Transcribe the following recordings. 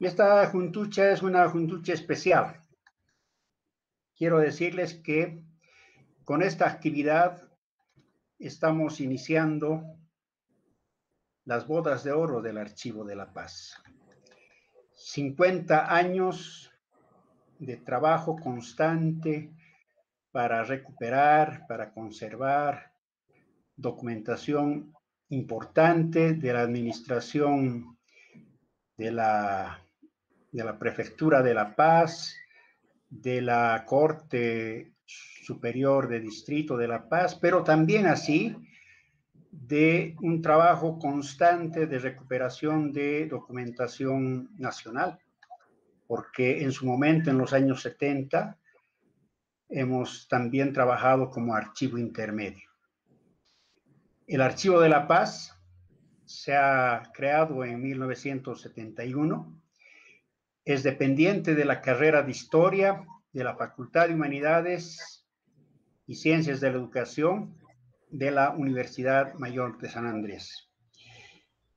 Esta juntucha es una juntucha especial. Quiero decirles que con esta actividad estamos iniciando las bodas de oro del Archivo de la Paz. 50 años de trabajo constante para recuperar, para conservar documentación importante de la administración de la Prefectura de La Paz, de la Corte Superior de Distrito de La Paz, pero también así de un trabajo constante de recuperación de documentación nacional, porque en su momento, en los años 70, hemos también trabajado como archivo intermedio. El Archivo de La Paz se ha creado en 1971, es dependiente de la carrera de Historia de la Facultad de Humanidades y Ciencias de la Educación de la Universidad Mayor de San Andrés.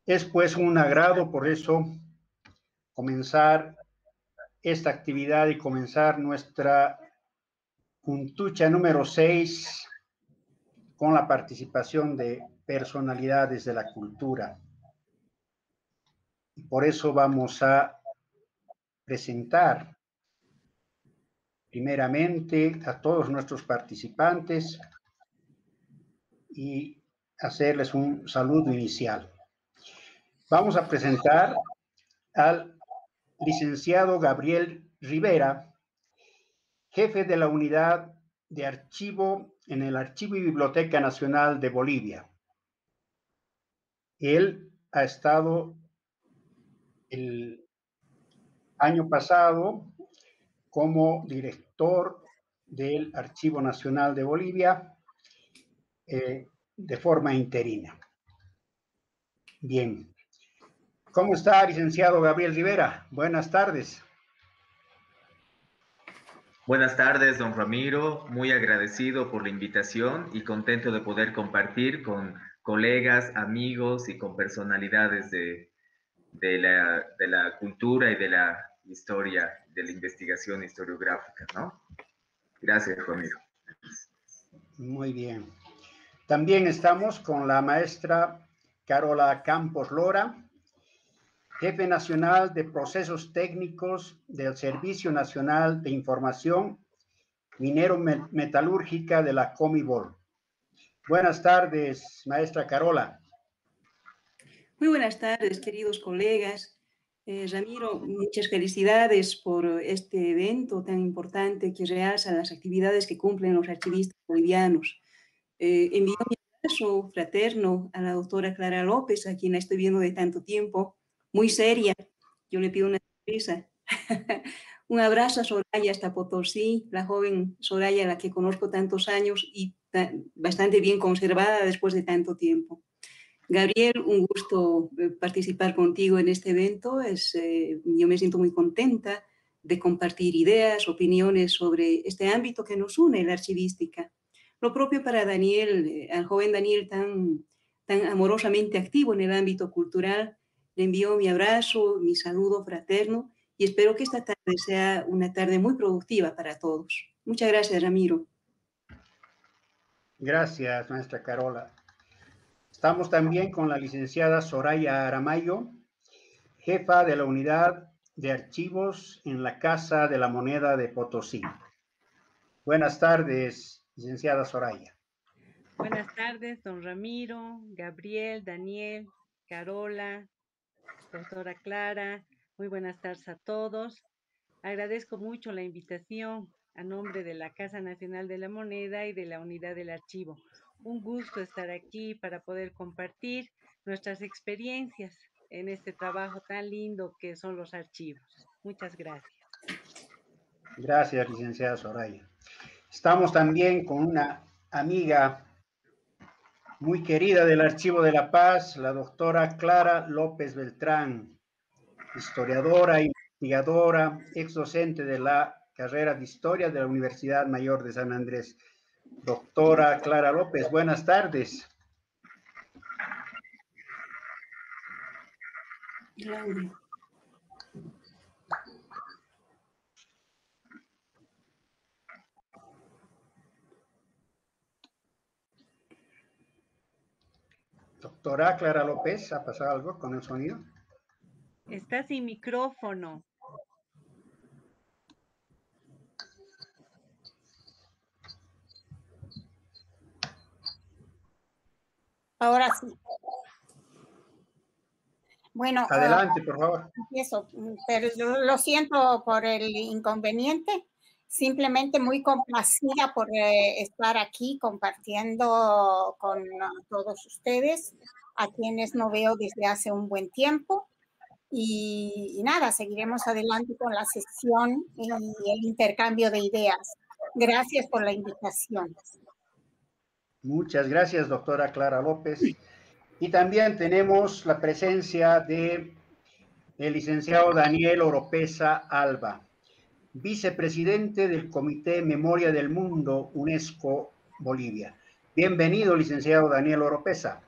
Es pues un agrado por eso comenzar esta actividad y comenzar nuestra juntucha número 6 con la participación de personalidades de la cultura. Y por eso vamos a presentar primeramente a todos nuestros participantes y hacerles un saludo inicial. Vamos a presentar al licenciado Gabriel Rivera, jefe de la unidad de archivo en el Archivo y Biblioteca Nacional de Bolivia. Él ha estado el año pasado como director del Archivo Nacional de Bolivia de forma interina. Bien. ¿Cómo está, licenciado Gabriel Rivera? Buenas tardes. Buenas tardes, don Ramiro. Muy agradecido por la invitación y contento de poder compartir con colegas, amigos y con personalidades de la cultura y de la historia, de la investigación historiográfica, ¿no? Gracias, Ramiro. Muy bien. También estamos con la maestra Carola Campos Lora, jefe nacional de procesos técnicos del Servicio Nacional de Información Minero Metalúrgica de la Comibol. Buenas tardes, maestra Carola. Muy buenas tardes, queridos colegas. Ramiro, muchas felicidades por este evento tan importante que realza las actividades que cumplen los archivistas bolivianos. Envío mi abrazo fraterno a la doctora Clara López, a quien la estoy viendo de tanto tiempo, muy seria. Yo le pido una sonrisa. Un abrazo a Soraya hasta Potosí, la joven Soraya, a la que conozco tantos años y bastante bien conservada después de tanto tiempo. Gabriel, un gusto participar contigo en este evento. Yo me siento muy contenta de compartir ideas, opiniones sobre este ámbito que nos une, la archivística. Lo propio para Daniel, al joven Daniel tan amorosamente activo en el ámbito cultural. Le envío mi abrazo, mi saludo fraterno y espero que esta tarde sea una tarde muy productiva para todos. Muchas gracias, Ramiro. Gracias, maestra Carola. Estamos también con la licenciada Soraya Aramayo, jefa de la unidad de archivos en la Casa de la Moneda de Potosí. Buenas tardes, licenciada Soraya. Buenas tardes, don Ramiro, Gabriel, Daniel, Carola, doctora Clara. Muy buenas tardes a todos. Agradezco mucho la invitación a nombre de la Casa Nacional de la Moneda y de la Unidad del Archivo. Un gusto estar aquí para poder compartir nuestras experiencias en este trabajo tan lindo que son los archivos. Muchas gracias. Gracias, licenciada Soraya. Estamos también con una amiga muy querida del Archivo de la Paz, la doctora Clara López Beltrán, historiadora, investigadora, ex docente de la carrera de Historia de la Universidad Mayor de San Andrés. Doctora Clara López, buenas tardes. doctora Clara López, ¿ha pasado algo con el sonido? Está sin micrófono. Ahora sí. Bueno, Adelante, por favor. empiezo, pero lo siento por el inconveniente. Simplemente muy complacida por estar aquí compartiendo con todos ustedes, a quienes no veo desde hace un buen tiempo. Y nada, seguiremos adelante con la sesión y el intercambio de ideas. Gracias por la invitación. Muchas gracias, doctora Clara López. Y también tenemos la presencia de el licenciado Daniel Oropesa Alba, vicepresidente del Comité Memoria del Mundo UNESCO Bolivia. Bienvenido, licenciado Daniel Oropesa.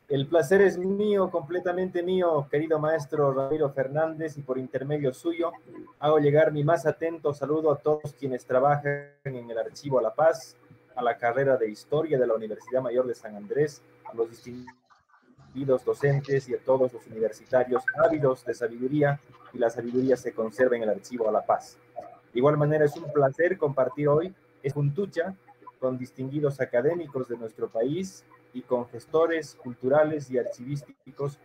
El placer es mío, completamente mío, querido maestro Ramiro Fernández, y por intermedio suyo hago llegar mi más atento saludo a todos quienes trabajan en el Archivo La Paz, a la carrera de Historia de la Universidad Mayor de San Andrés, a los distinguidos docentes y a todos los universitarios ávidos de sabiduría, y la sabiduría se conserva en el Archivo La Paz. De igual manera es un placer compartir hoy esta juntucha con distinguidos académicos de nuestro país y con gestores culturales y archivísticos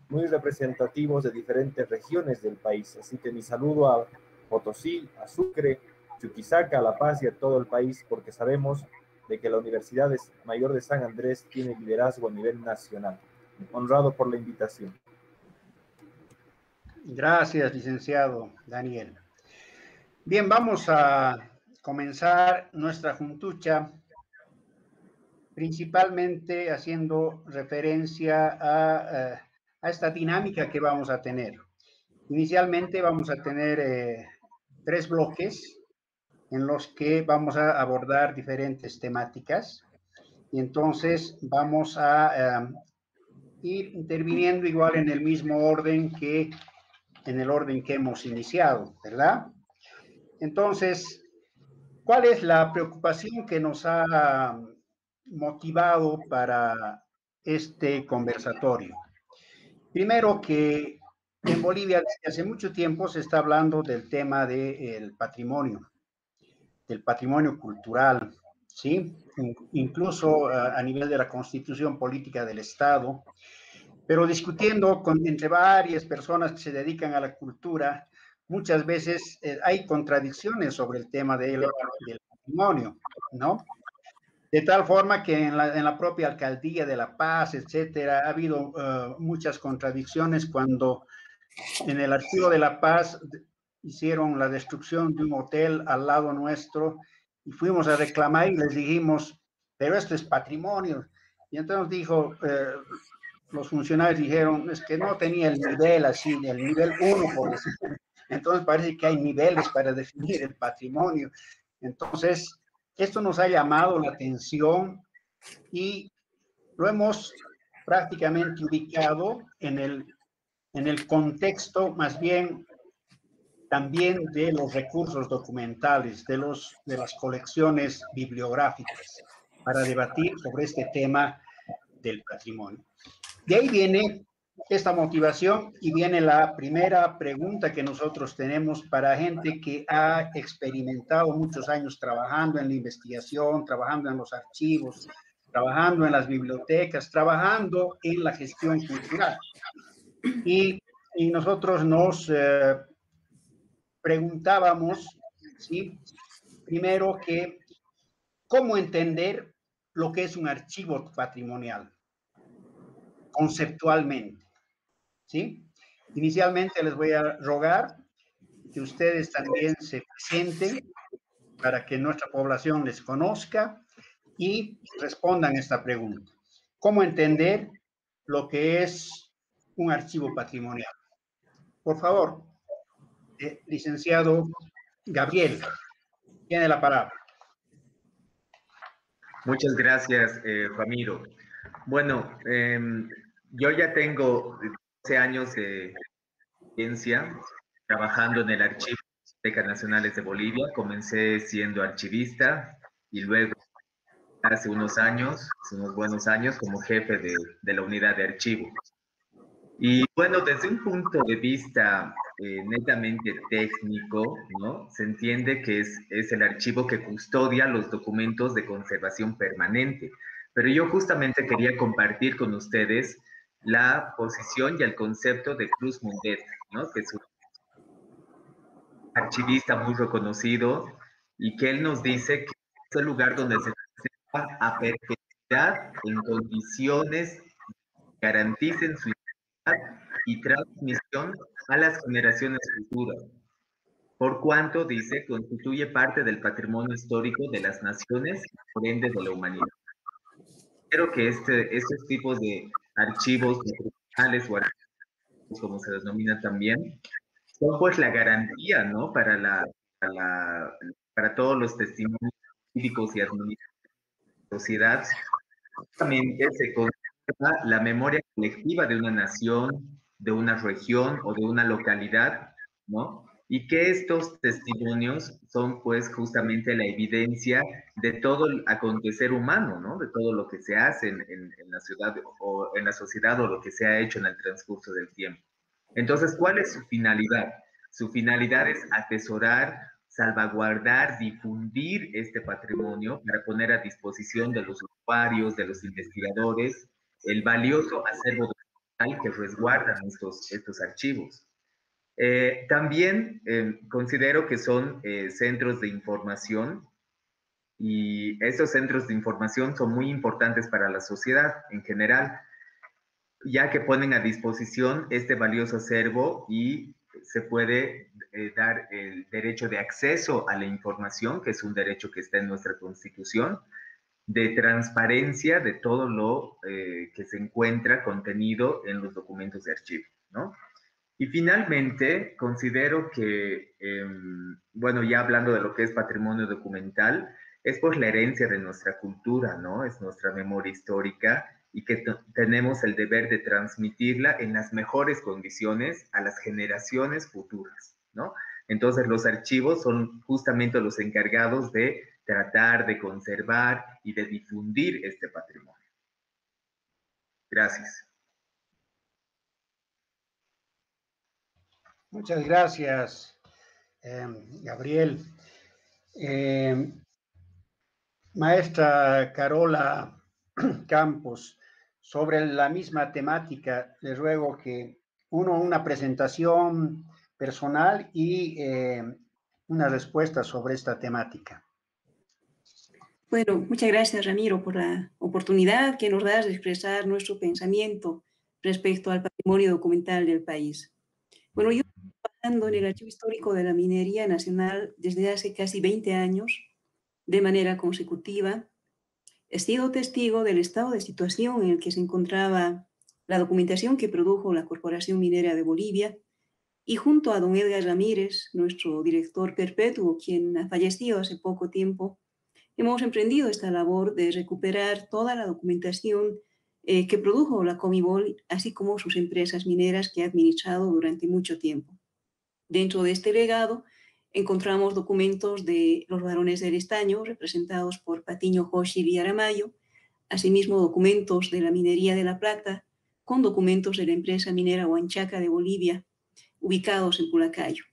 muy representativos de diferentes regiones del país. Así que mi saludo a Potosí, a Sucre, Chuquisaca, a La Paz y a todo el país, porque sabemos de que la Universidad Mayor de San Andrés tiene liderazgo a nivel nacional. Honrado por la invitación. Gracias, licenciado Daniel. Bien, vamos a comenzar nuestra juntucha, principalmente haciendo referencia a esta dinámica que vamos a tener. Inicialmente vamos a tener 3 bloques en los que vamos a abordar diferentes temáticas, y entonces vamos a ir interviniendo igual en el mismo orden que en el orden que hemos iniciado, ¿verdad? Entonces, ¿cuál es la preocupación que nos ha motivado para este conversatorio? Primero, que en Bolivia desde hace mucho tiempo se está hablando del tema del patrimonio cultural, ¿sí? Incluso a nivel de la constitución política del Estado, pero discutiendo entre varias personas que se dedican a la cultura, muchas veces hay contradicciones sobre el tema del patrimonio, ¿no? De tal forma que en la propia alcaldía de La Paz, etcétera, ha habido muchas contradicciones cuando en el archivo de La Paz hicieron la destrucción de un hotel al lado nuestro y fuimos a reclamar y les dijimos, pero esto es patrimonio. Y entonces dijo, los funcionarios dijeron, es que no tenía el nivel así, el nivel 1, por decir. Entonces parece que hay niveles para definir el patrimonio. Entonces, esto nos ha llamado la atención y lo hemos prácticamente ubicado en el contexto más bien también de los recursos documentales, de las colecciones bibliográficas, para debatir sobre este tema del patrimonio. De ahí viene esta motivación y viene la primera pregunta que nosotros tenemos para gente que ha experimentado muchos años trabajando en la investigación, trabajando en los archivos, trabajando en las bibliotecas, trabajando en la gestión cultural. Y nosotros nos preguntábamos, ¿sí? Primero que, ¿cómo entender lo que es un archivo patrimonial conceptualmente? ¿Sí? Inicialmente les voy a rogar que ustedes también se presenten para que nuestra población les conozca y respondan esta pregunta. ¿Cómo entender lo que es un archivo patrimonial? Por favor, licenciado Gabriel, tiene la palabra. Muchas gracias, Ramiro. Bueno, yo ya tengo 12 años de experiencia trabajando en el Archivo de las Bibliotecas Nacionales de Bolivia. Comencé siendo archivista y luego hace unos años, hace unos buenos años, como jefe de la unidad de archivo. Y bueno, desde un punto de vista netamente técnico, ¿no? Se entiende que es el archivo que custodia los documentos de conservación permanente. Pero yo justamente quería compartir con ustedes la posición y el concepto de Cruz Mundet, ¿no? Que es un archivista muy reconocido y que él nos dice que es el lugar donde se conserva a perpetuidad en condiciones que garanticen su y transmisión a las generaciones futuras, por cuanto, dice, constituye parte del patrimonio histórico de las naciones y por ende de la humanidad. Espero que estos tipos de archivos patrimoniales o archivos, como se denomina también, son pues la garantía, ¿no? Para todos los testimonios cívicos y administrativos de la sociedad. Justamente se conserva la memoria colectiva de una nación, de una región o de una localidad, ¿no? Y que estos testimonios son pues justamente la evidencia de todo el acontecer humano, ¿no? De todo lo que se hace en la ciudad o en la sociedad o lo que se ha hecho en el transcurso del tiempo. Entonces, ¿cuál es su finalidad? Su finalidad es atesorar, salvaguardar, difundir este patrimonio para poner a disposición de los usuarios, de los investigadores, el valioso acervo documental que resguardan estos archivos. También considero que son centros de información y estos centros de información son muy importantes para la sociedad en general, ya que ponen a disposición este valioso acervo y se puede dar el derecho de acceso a la información, que es un derecho que está en nuestra Constitución, de transparencia de todo lo que se encuentra contenido en los documentos de archivo, ¿no? Y finalmente, considero que, bueno, ya hablando de lo que es patrimonio documental, es pues la herencia de nuestra cultura, ¿no? Es nuestra memoria histórica y que tenemos el deber de transmitirla en las mejores condiciones a las generaciones futuras, ¿no? Entonces, los archivos son justamente los encargados de tratar de conservar y de difundir este patrimonio. Gracias. Muchas gracias, Gabriel. Maestra Carola Campos, sobre la misma temática, les ruego que una presentación personal y una respuesta sobre esta temática. Bueno, muchas gracias, Ramiro, por la oportunidad que nos das de expresar nuestro pensamiento respecto al patrimonio documental del país. Bueno, yo estoy trabajando en el Archivo Histórico de la Minería Nacional desde hace casi 20 años, de manera consecutiva. He sido testigo del estado de situación en el que se encontraba la documentación que produjo la Corporación Minera de Bolivia, y junto a don Edgar Ramírez, nuestro director perpetuo, quien ha fallecido hace poco tiempo, hemos emprendido esta labor de recuperar toda la documentación que produjo la Comibol, así como sus empresas mineras que ha administrado durante mucho tiempo. Dentro de este legado encontramos documentos de los varones del estaño, representados por Patiño Hoshir y Aramayo, asimismo documentos de la minería de La Plata, con documentos de la empresa minera Huanchaca de Bolivia, ubicados en Pulacayo.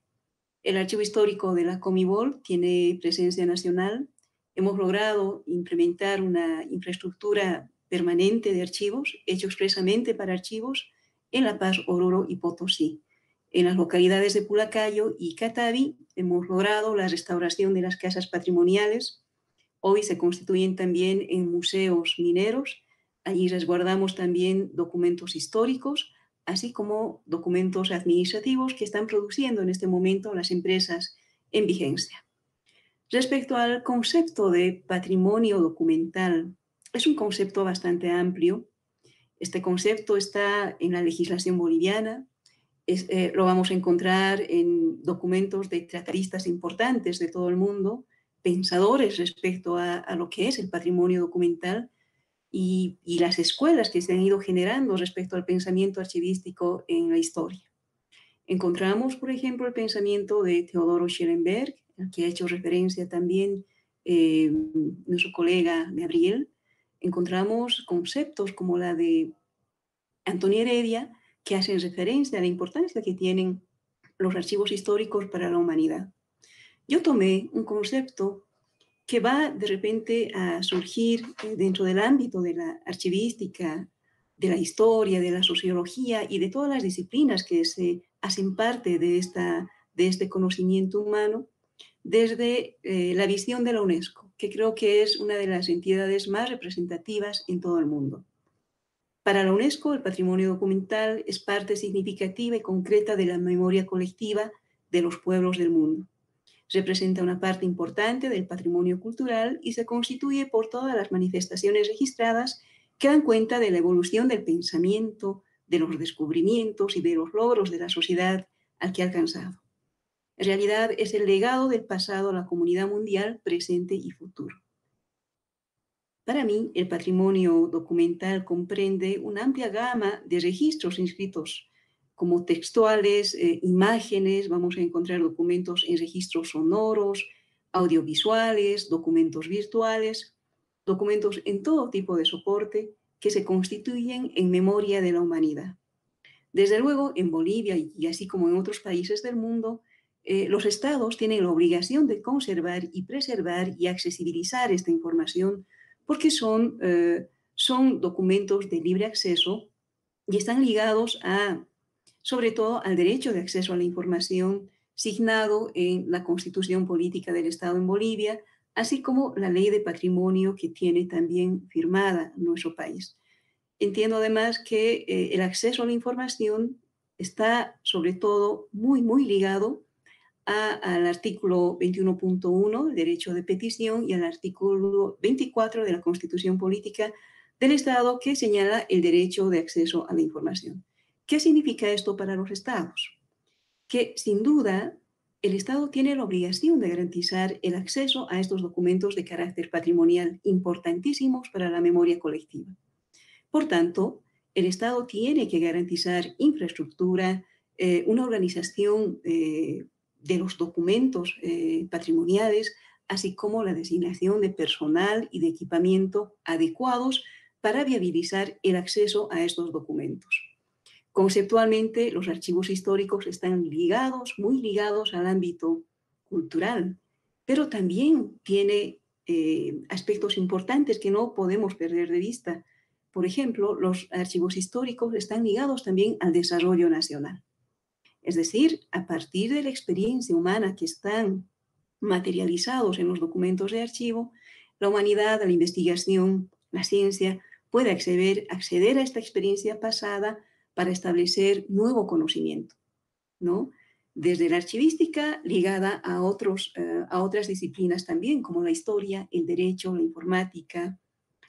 El archivo histórico de la Comibol tiene presencia nacional. Hemos logrado implementar una infraestructura permanente de archivos, hecho expresamente para archivos, en La Paz, Oruro y Potosí. En las localidades de Pulacayo y Catavi hemos logrado la restauración de las casas patrimoniales. Hoy se constituyen también en museos mineros. Allí resguardamos también documentos históricos, así como documentos administrativos que están produciendo en este momento las empresas en vigencia. Respecto al concepto de patrimonio documental, es un concepto bastante amplio. Este concepto está en la legislación boliviana, lo vamos a encontrar en documentos de tratadistas importantes de todo el mundo, pensadores respecto a lo que es el patrimonio documental, y las escuelas que se han ido generando respecto al pensamiento archivístico en la historia. Encontramos, por ejemplo, el pensamiento de Teodoro Schellenberg, al que ha hecho referencia también nuestro colega Gabriel, encontramos conceptos como la de Antonio Heredia que hacen referencia a la importancia que tienen los archivos históricos para la humanidad. Yo tomé un concepto que va de repente a surgir dentro del ámbito de la archivística, de la historia, de la sociología y de todas las disciplinas que se hacen parte de este conocimiento humano desde la visión de la UNESCO, que creo que es una de las entidades más representativas en todo el mundo. Para la UNESCO, el patrimonio documental es parte significativa y concreta de la memoria colectiva de los pueblos del mundo. Representa una parte importante del patrimonio cultural y se constituye por todas las manifestaciones registradas que dan cuenta de la evolución del pensamiento, de los descubrimientos y de los logros de la sociedad al que ha alcanzado. En realidad es el legado del pasado a la comunidad mundial, presente y futuro. Para mí, el patrimonio documental comprende una amplia gama de registros inscritos como textuales, imágenes, vamos a encontrar documentos en registros sonoros, audiovisuales, documentos virtuales, documentos en todo tipo de soporte que se constituyen en memoria de la humanidad. Desde luego, en Bolivia y así como en otros países del mundo, los estados tienen la obligación de conservar y preservar y accesibilizar esta información porque son documentos de libre acceso y están ligados sobre todo al derecho de acceso a la información signado en la Constitución Política del Estado en Bolivia, así como la Ley de Patrimonio que tiene también firmada nuestro país. Entiendo además que el acceso a la información está sobre todo muy ligado al artículo 21.1, el derecho de petición, y al artículo 24 de la Constitución Política del Estado, que señala el derecho de acceso a la información. ¿Qué significa esto para los estados? Que sin duda el Estado tiene la obligación de garantizar el acceso a estos documentos de carácter patrimonial importantísimos para la memoria colectiva. Por tanto, el Estado tiene que garantizar infraestructura, una organización de los documentos patrimoniales, así como la designación de personal y de equipamiento adecuados para viabilizar el acceso a estos documentos. Conceptualmente, los archivos históricos están ligados, muy ligados al ámbito cultural, pero también tiene aspectos importantes que no podemos perder de vista. Por ejemplo, los archivos históricos están ligados también al desarrollo nacional. Es decir, a partir de la experiencia humana que están materializados en los documentos de archivo, la humanidad, la investigación, la ciencia puede acceder a esta experiencia pasada para establecer nuevo conocimiento, ¿no? Desde la archivística ligada a otras disciplinas también, como la historia, el derecho, la informática,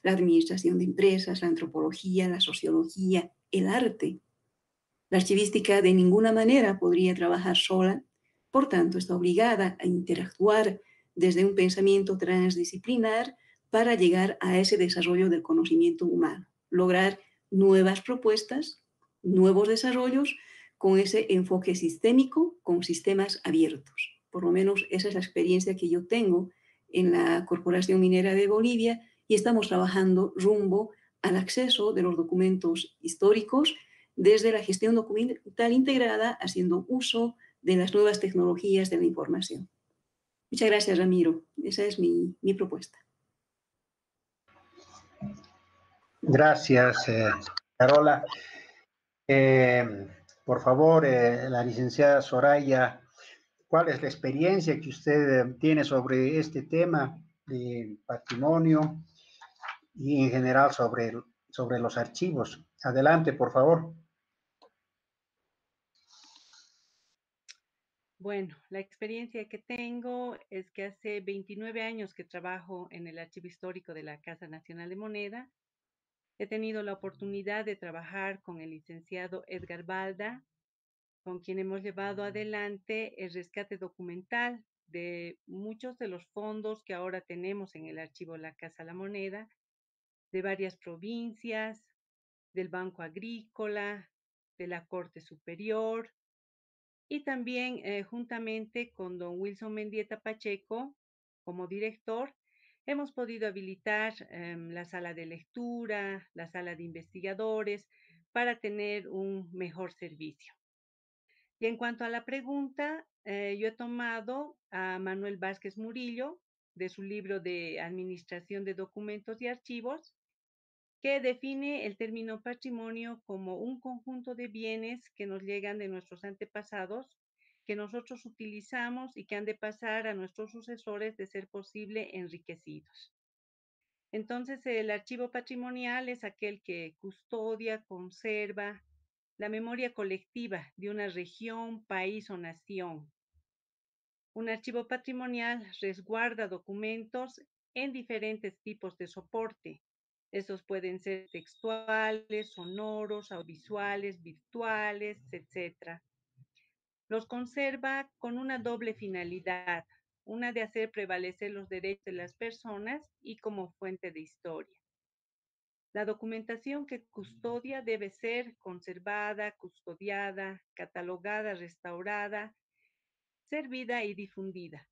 la administración de empresas, la antropología, la sociología, el arte. La archivística de ninguna manera podría trabajar sola, por tanto está obligada a interactuar desde un pensamiento transdisciplinar para llegar a ese desarrollo del conocimiento humano, lograr nuevas propuestas, nuevos desarrollos con ese enfoque sistémico, con sistemas abiertos. Por lo menos esa es la experiencia que yo tengo en la Corporación Minera de Bolivia y estamos trabajando rumbo al acceso de los documentos históricos desde la gestión documental integrada, haciendo uso de las nuevas tecnologías de la información. Muchas gracias, Ramiro. Esa es mi propuesta. Gracias, Carola. Por favor, la licenciada Soraya, ¿cuál es la experiencia que usted tiene sobre este tema de patrimonio y en general sobre los archivos? Adelante, por favor. Bueno, la experiencia que tengo es que hace 29 años que trabajo en el Archivo Histórico de la Casa Nacional de Moneda. He tenido la oportunidad de trabajar con el licenciado Edgar Balda, con quien hemos llevado adelante el rescate documental de muchos de los fondos que ahora tenemos en el archivo de la Casa de la Moneda, de varias provincias, del Banco Agrícola, de la Corte Superior, y también juntamente con don Wilson Mendieta Pacheco como director, hemos podido habilitar la sala de lectura, la sala de investigadores, para tener un mejor servicio. Y en cuanto a la pregunta, yo he tomado a Manuel Vázquez Murillo, de su libro de Administración de Documentos y Archivos, que define el término patrimonio como un conjunto de bienes que nos llegan de nuestros antepasados, que nosotros utilizamos y que han de pasar a nuestros sucesores de ser posible enriquecidos. Entonces, el archivo patrimonial es aquel que custodia, conserva la memoria colectiva de una región, país o nación. Un archivo patrimonial resguarda documentos en diferentes tipos de soporte. Estos pueden ser textuales, sonoros, audiovisuales, virtuales, etc. Los conserva con una doble finalidad, una de hacer prevalecer los derechos de las personas y como fuente de historia. La documentación que custodia debe ser conservada, custodiada, catalogada, restaurada, servida y difundida,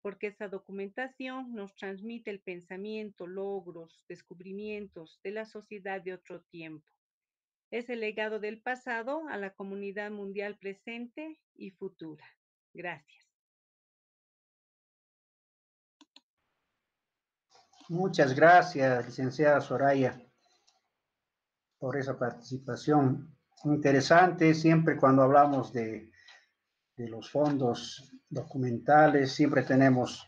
porque esta documentación nos transmite el pensamiento, logros, descubrimientos de la sociedad de otro tiempo. Es el legado del pasado a la comunidad mundial presente y futura. Gracias. Muchas gracias, licenciada Soraya, por esa participación. Interesante, siempre cuando hablamos de los fondos documentales, siempre tenemos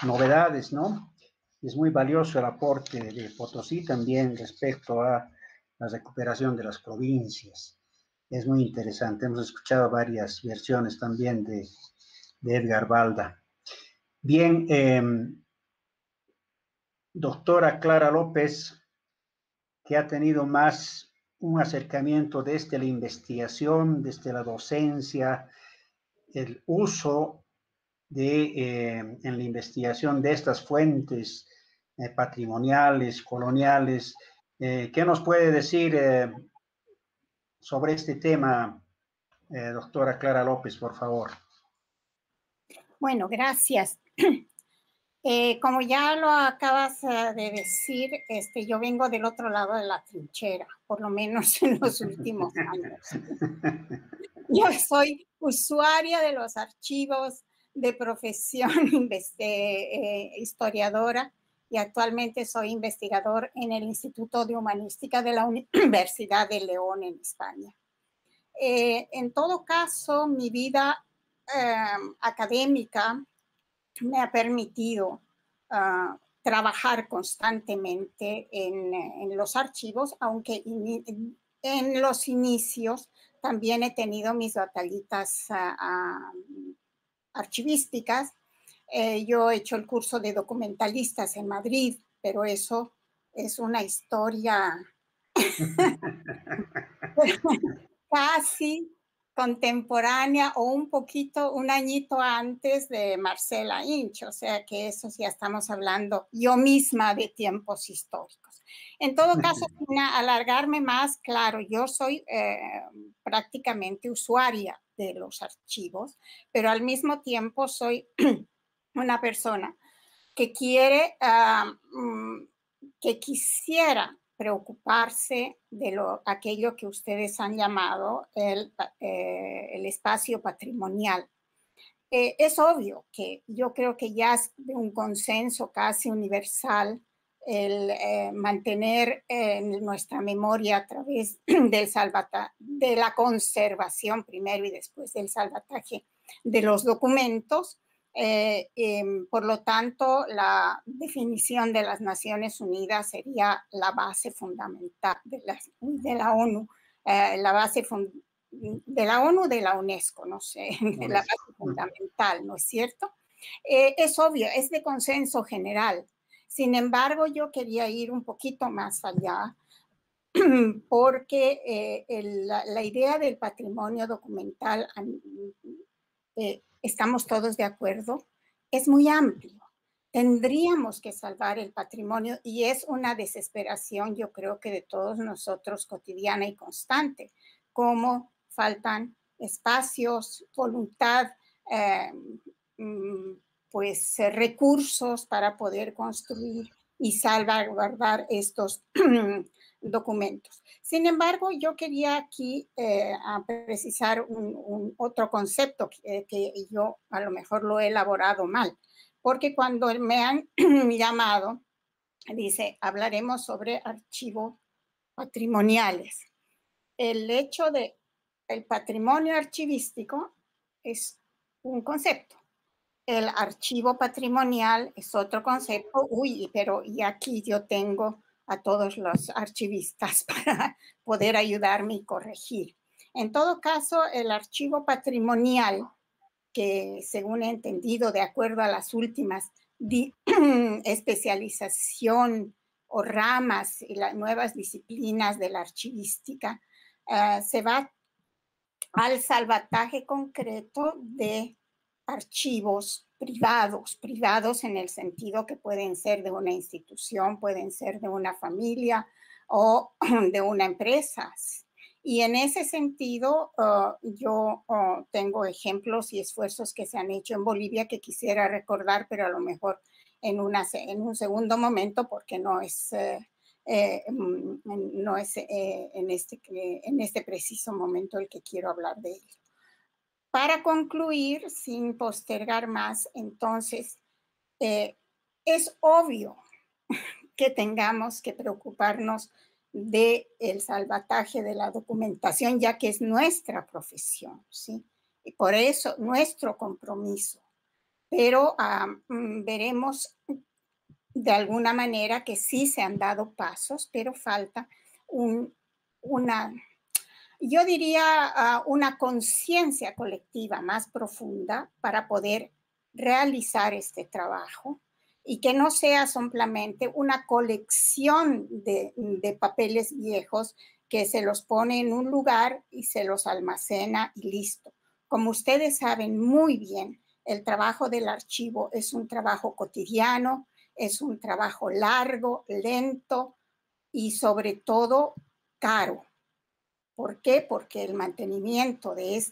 novedades, ¿no? Es muy valioso el aporte de Potosí también respecto a la recuperación de las provincias. Es muy interesante. Hemos escuchado varias versiones también de Edgar Balda. Bien, doctora Clara López, que ha tenido más un acercamiento desde la investigación, desde la docencia, el uso en la investigación de estas fuentes patrimoniales, coloniales. ¿Qué nos puede decir sobre este tema, doctora Clara López, por favor? Bueno, gracias. Como ya lo acabas de decir, yo vengo del otro lado de la trinchera, por lo menos en los últimos años. Yo soy usuaria de los archivos de profesión, historiadora, y actualmente soy investigador en el Instituto de Humanística de la Universidad de León en España. En todo caso, mi vida académica me ha permitido trabajar constantemente en los archivos, aunque en los inicios también he tenido mis batallitas archivísticas. Yo he hecho el curso de documentalistas en Madrid, pero eso es una historia casi contemporánea o un añito antes de Marcela Inch, o sea que eso ya estamos hablando yo misma de tiempos históricos. En todo caso, sin alargarme más, claro, yo soy prácticamente usuaria de los archivos, pero al mismo tiempo soy una persona que que quisiera preocuparse de aquello que ustedes han llamado el espacio patrimonial. Es obvio que yo creo que ya es de un consenso casi universal el mantener en nuestra memoria a través de la conservación primero y después del salvataje de los documentos. Por lo tanto, la definición de las Naciones Unidas sería la base fundamental de la ONU, la base de la ONU, de la UNESCO, no sé, de la base fundamental, ¿no es cierto? Es obvio, es de consenso general. Sin embargo, yo quería ir un poquito más allá porque la idea del patrimonio documental, estamos todos de acuerdo, es muy amplio. Tendríamos que salvar el patrimonio y es una desesperación, yo creo que de todos nosotros, cotidiana y constante, como faltan espacios, voluntad, pues recursos para poder construir y salvaguardar estos documentos. Sin embargo, yo quería aquí precisar otro concepto que yo a lo mejor lo he elaborado mal, porque cuando me han llamado, dice, hablaremos sobre archivos patrimoniales. El hecho de el patrimonio archivístico es un concepto. El archivo patrimonial es otro concepto. Uy, pero y aquí yo tengo a todos los archivistas para poder ayudarme y corregir. En todo caso, el archivo patrimonial, que según he entendido, de acuerdo a las últimas especialización o ramas y las nuevas disciplinas de la archivística, se va al salvataje concreto de archivos privados en el sentido que pueden ser de una institución, pueden ser de una familia o de una empresa. Y en ese sentido, yo tengo ejemplos y esfuerzos que se han hecho en Bolivia que quisiera recordar, pero a lo mejor en un segundo momento, porque no es en este preciso momento el que quiero hablar de ello. Para concluir, sin postergar más, entonces, es obvio que tengamos que preocuparnos del salvataje de la documentación, ya que es nuestra profesión, ¿sí? Y por eso nuestro compromiso. Pero veremos de alguna manera que sí se han dado pasos, pero falta yo diría una conciencia colectiva más profunda para poder realizar este trabajo y que no sea simplemente una colección de papeles viejos que se los pone en un lugar y se los almacena y listo. Como ustedes saben muy bien, el trabajo del archivo es un trabajo cotidiano, es un trabajo largo, lento y sobre todo caro. ¿Por qué? Porque el mantenimiento de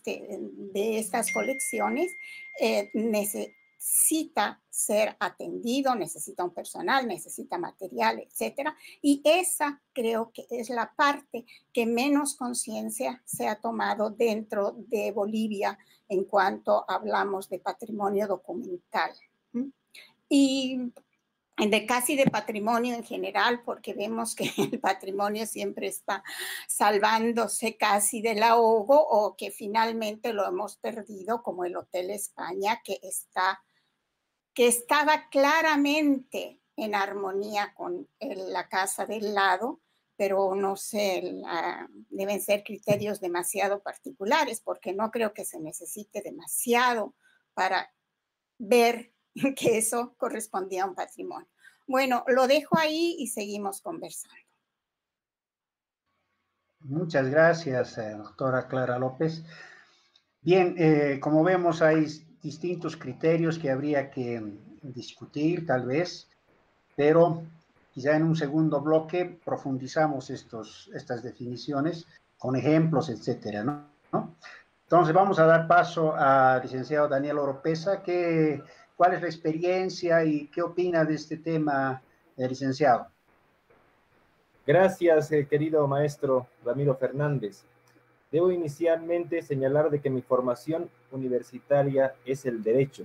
estas colecciones necesita ser atendido, necesita un personal, necesita material, etcétera. Y esa creo que es la parte que menos conciencia se ha tomado dentro de Bolivia en cuanto hablamos de patrimonio documental. Y casi de patrimonio en general, porque vemos que el patrimonio siempre está salvándose casi del ahogo o que finalmente lo hemos perdido, como el Hotel España, que estaba claramente en armonía con la casa del lado, pero no sé, deben ser criterios demasiado particulares, porque no creo que se necesite demasiado para ver que eso correspondía a un patrimonio. Bueno, lo dejo ahí y seguimos conversando. Muchas gracias, doctora Clara López. Bien, como vemos, hay distintos criterios que habría que discutir, tal vez, pero quizá en un segundo bloque profundizamos estas definiciones con ejemplos, etcétera, ¿no? Entonces, vamos a dar paso al licenciado Daniel Oropesa. ¿Cuál es la experiencia y qué opina de este tema, licenciado? Gracias, querido maestro Ramiro Fernández. Debo inicialmente señalar de que mi formación universitaria es el derecho.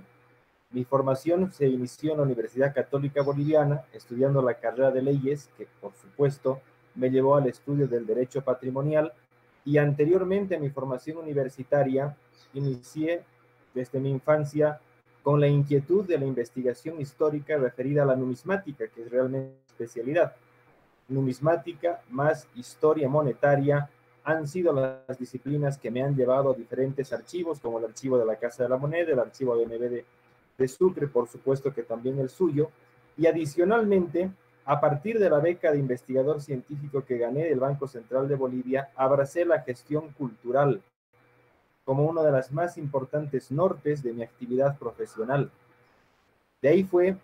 Mi formación se inició en la Universidad Católica Boliviana, estudiando la carrera de leyes, que por supuesto me llevó al estudio del derecho patrimonial, y anteriormente a mi formación universitaria inicié desde mi infancia con la inquietud de la investigación histórica referida a la numismática, que es realmente mi especialidad. Numismática más historia monetaria han sido las disciplinas que me han llevado a diferentes archivos, como el archivo de la Casa de la Moneda, el archivo BNB de Sucre, por supuesto que también el suyo, y adicionalmente, a partir de la beca de investigador científico que gané del Banco Central de Bolivia, abracé la gestión cultural como una de las más importantes nortes de mi actividad profesional. De ahí fue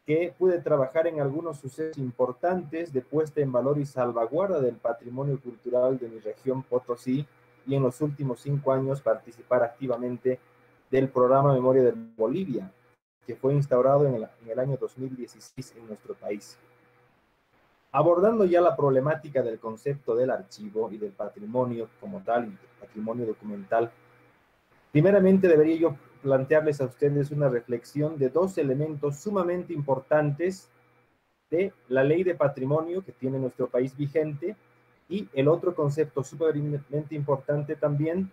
que pude trabajar en algunos sucesos importantes de puesta en valor y salvaguarda del patrimonio cultural de mi región Potosí, y en los últimos 5 años participar activamente del programa Memoria de Bolivia. que fue instaurado en el año 2016 en nuestro país. Abordando ya la problemática del concepto del archivo y del patrimonio como tal, y del patrimonio documental, primeramente debería yo plantearles a ustedes una reflexión de dos elementos sumamente importantes de la ley de patrimonio que tiene nuestro país vigente, y el otro concepto sumamente importante también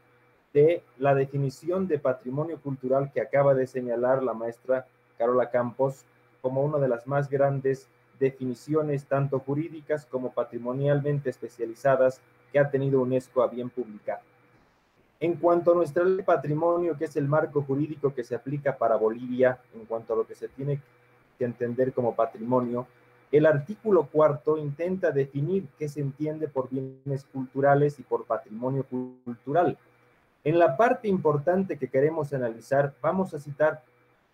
de la definición de patrimonio cultural que acaba de señalar la maestra Carola Campos como una de las más grandes definiciones, tanto jurídicas como patrimonialmente especializadas, que ha tenido UNESCO a bien publicar. En cuanto a nuestra ley de patrimonio, que es el marco jurídico que se aplica para Bolivia en cuanto a lo que se tiene que entender como patrimonio, el artículo 4 intenta definir qué se entiende por bienes culturales y por patrimonio cultural. En la parte importante que queremos analizar, vamos a citar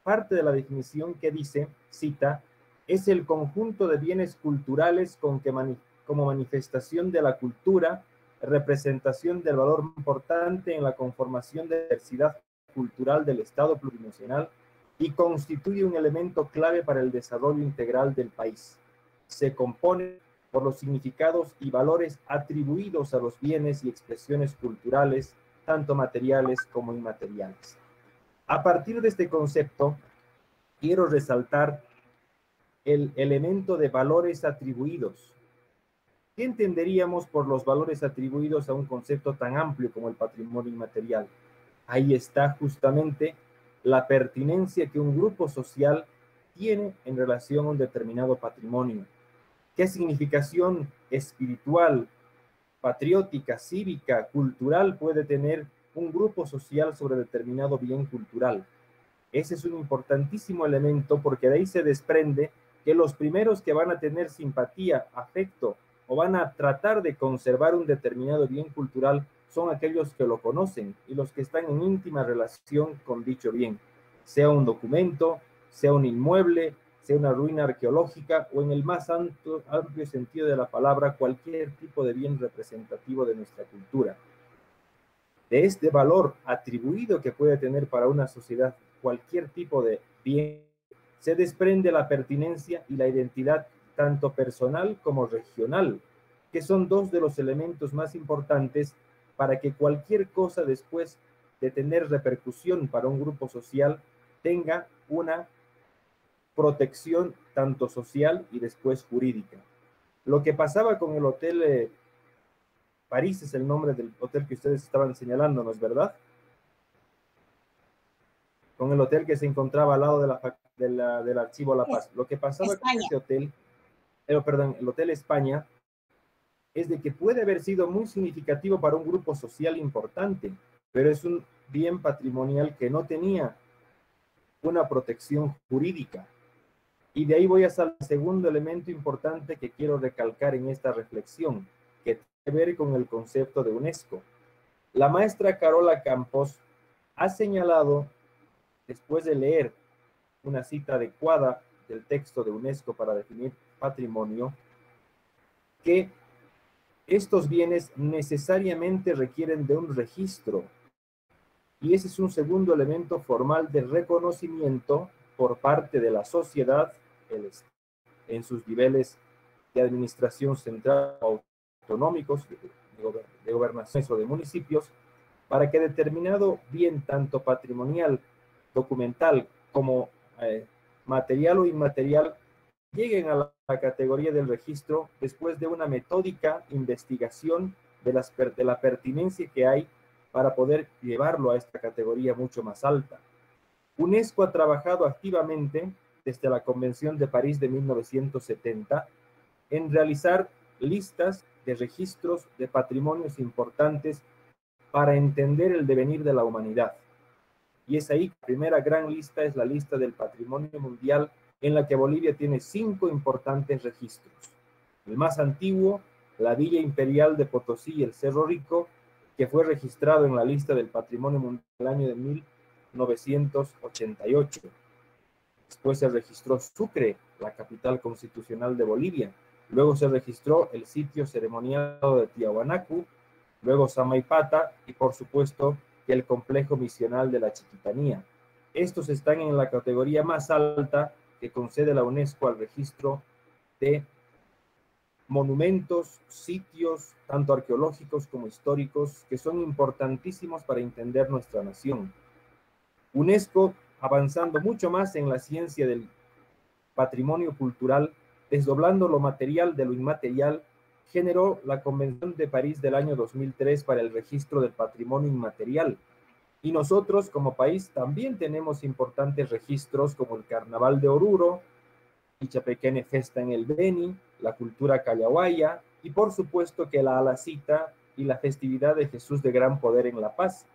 parte de la definición que dice, cita, es el conjunto de bienes culturales como manifestación de la cultura, representación del valor importante en la conformación de la diversidad cultural del Estado plurinacional y constituye un elemento clave para el desarrollo integral del país. Se compone por los significados y valores atribuidos a los bienes y expresiones culturales, tanto materiales como inmateriales. A partir de este concepto, quiero resaltar el elemento de valores atribuidos. ¿Qué entenderíamos por los valores atribuidos a un concepto tan amplio como el patrimonio inmaterial? Ahí está justamente la pertinencia que un grupo social tiene en relación a un determinado patrimonio. ¿Qué significación espiritual, patriótica, cívica, cultural puede tener un grupo social sobre determinado bien cultural? Ese es un importantísimo elemento, porque de ahí se desprende que los primeros que van a tener simpatía, afecto o van a tratar de conservar un determinado bien cultural son aquellos que lo conocen y los que están en íntima relación con dicho bien, sea un documento, sea un inmueble, sea una ruina arqueológica o en el más amplio sentido de la palabra, cualquier tipo de bien representativo de nuestra cultura. De este valor atribuido que puede tener para una sociedad cualquier tipo de bien, se desprende la pertinencia y la identidad tanto personal como regional, que son dos de los elementos más importantes para que cualquier cosa después de tener repercusión para un grupo social tenga una protección tanto social y después jurídica. Lo que pasaba con el hotel París es el nombre del hotel que ustedes estaban señalando, ¿no es verdad? Con el hotel que se encontraba al lado del Archivo La Paz. Lo que pasaba España. Con ese hotel, el Hotel España, es de que puede haber sido muy significativo para un grupo social importante, pero es un bien patrimonial que no tenía una protección jurídica. Y de ahí voy hasta el segundo elemento importante que quiero recalcar en esta reflexión, que tiene que ver con el concepto de UNESCO. La maestra Carola Campos ha señalado, después de leer una cita adecuada del texto de UNESCO para definir patrimonio, que estos bienes necesariamente requieren de un registro, y ese es un segundo elemento formal de reconocimiento por parte de la sociedad en sus niveles de administración central, autonómicos, de gobernaciones o de municipios, para que determinado bien, tanto patrimonial, documental, como material o inmaterial, lleguen a la categoría del registro después de una metódica investigación de la pertinencia que hay para poder llevarlo a esta categoría mucho más alta. UNESCO ha trabajado activamente desde la Convención de París de 1970 en realizar listas de registros de patrimonios importantes para entender el devenir de la humanidad. Y es ahí que la primera gran lista es la lista del patrimonio mundial, en la que Bolivia tiene 5 importantes registros. El más antiguo, la Villa Imperial de Potosí y el Cerro Rico, que fue registrado en la lista del patrimonio mundial en el año de 1988. Después se registró Sucre, la capital constitucional de Bolivia. Luego se registró el sitio ceremonial de Tiahuanacu, luego Samaipata y por supuesto el complejo misional de la Chiquitanía. Estos están en la categoría más alta que concede la UNESCO al registro de monumentos, sitios, tanto arqueológicos como históricos, que son importantísimos para entender nuestra nación. UNESCO, avanzando mucho más en la ciencia del patrimonio cultural, desdoblando lo material de lo inmaterial, generó la Convención de París del año 2003 para el registro del patrimonio inmaterial. Y nosotros, como país, también tenemos importantes registros como el Carnaval de Oruro, Ichapequene Festa en el Beni, la cultura callahuaya y por supuesto que la Alacita y la festividad de Jesús de Gran Poder en La Paz,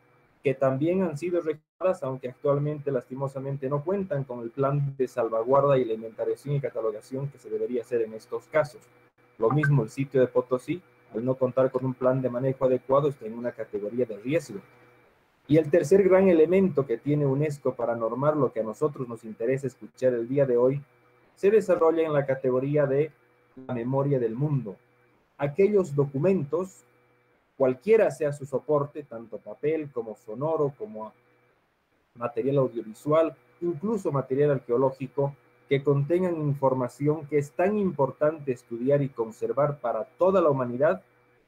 que también han sido registradas, aunque actualmente lastimosamente no cuentan con el plan de salvaguarda y la inventariación y catalogación que se debería hacer en estos casos. Lo mismo el sitio de Potosí, al no contar con un plan de manejo adecuado, está en una categoría de riesgo. Y el tercer gran elemento que tiene UNESCO para normar lo que a nosotros nos interesa escuchar el día de hoy se desarrolla en la categoría de la memoria del mundo. Aquellos documentos, cualquiera sea su soporte, tanto papel como sonoro, como material audiovisual, incluso material arqueológico, que contengan información que es tan importante estudiar y conservar para toda la humanidad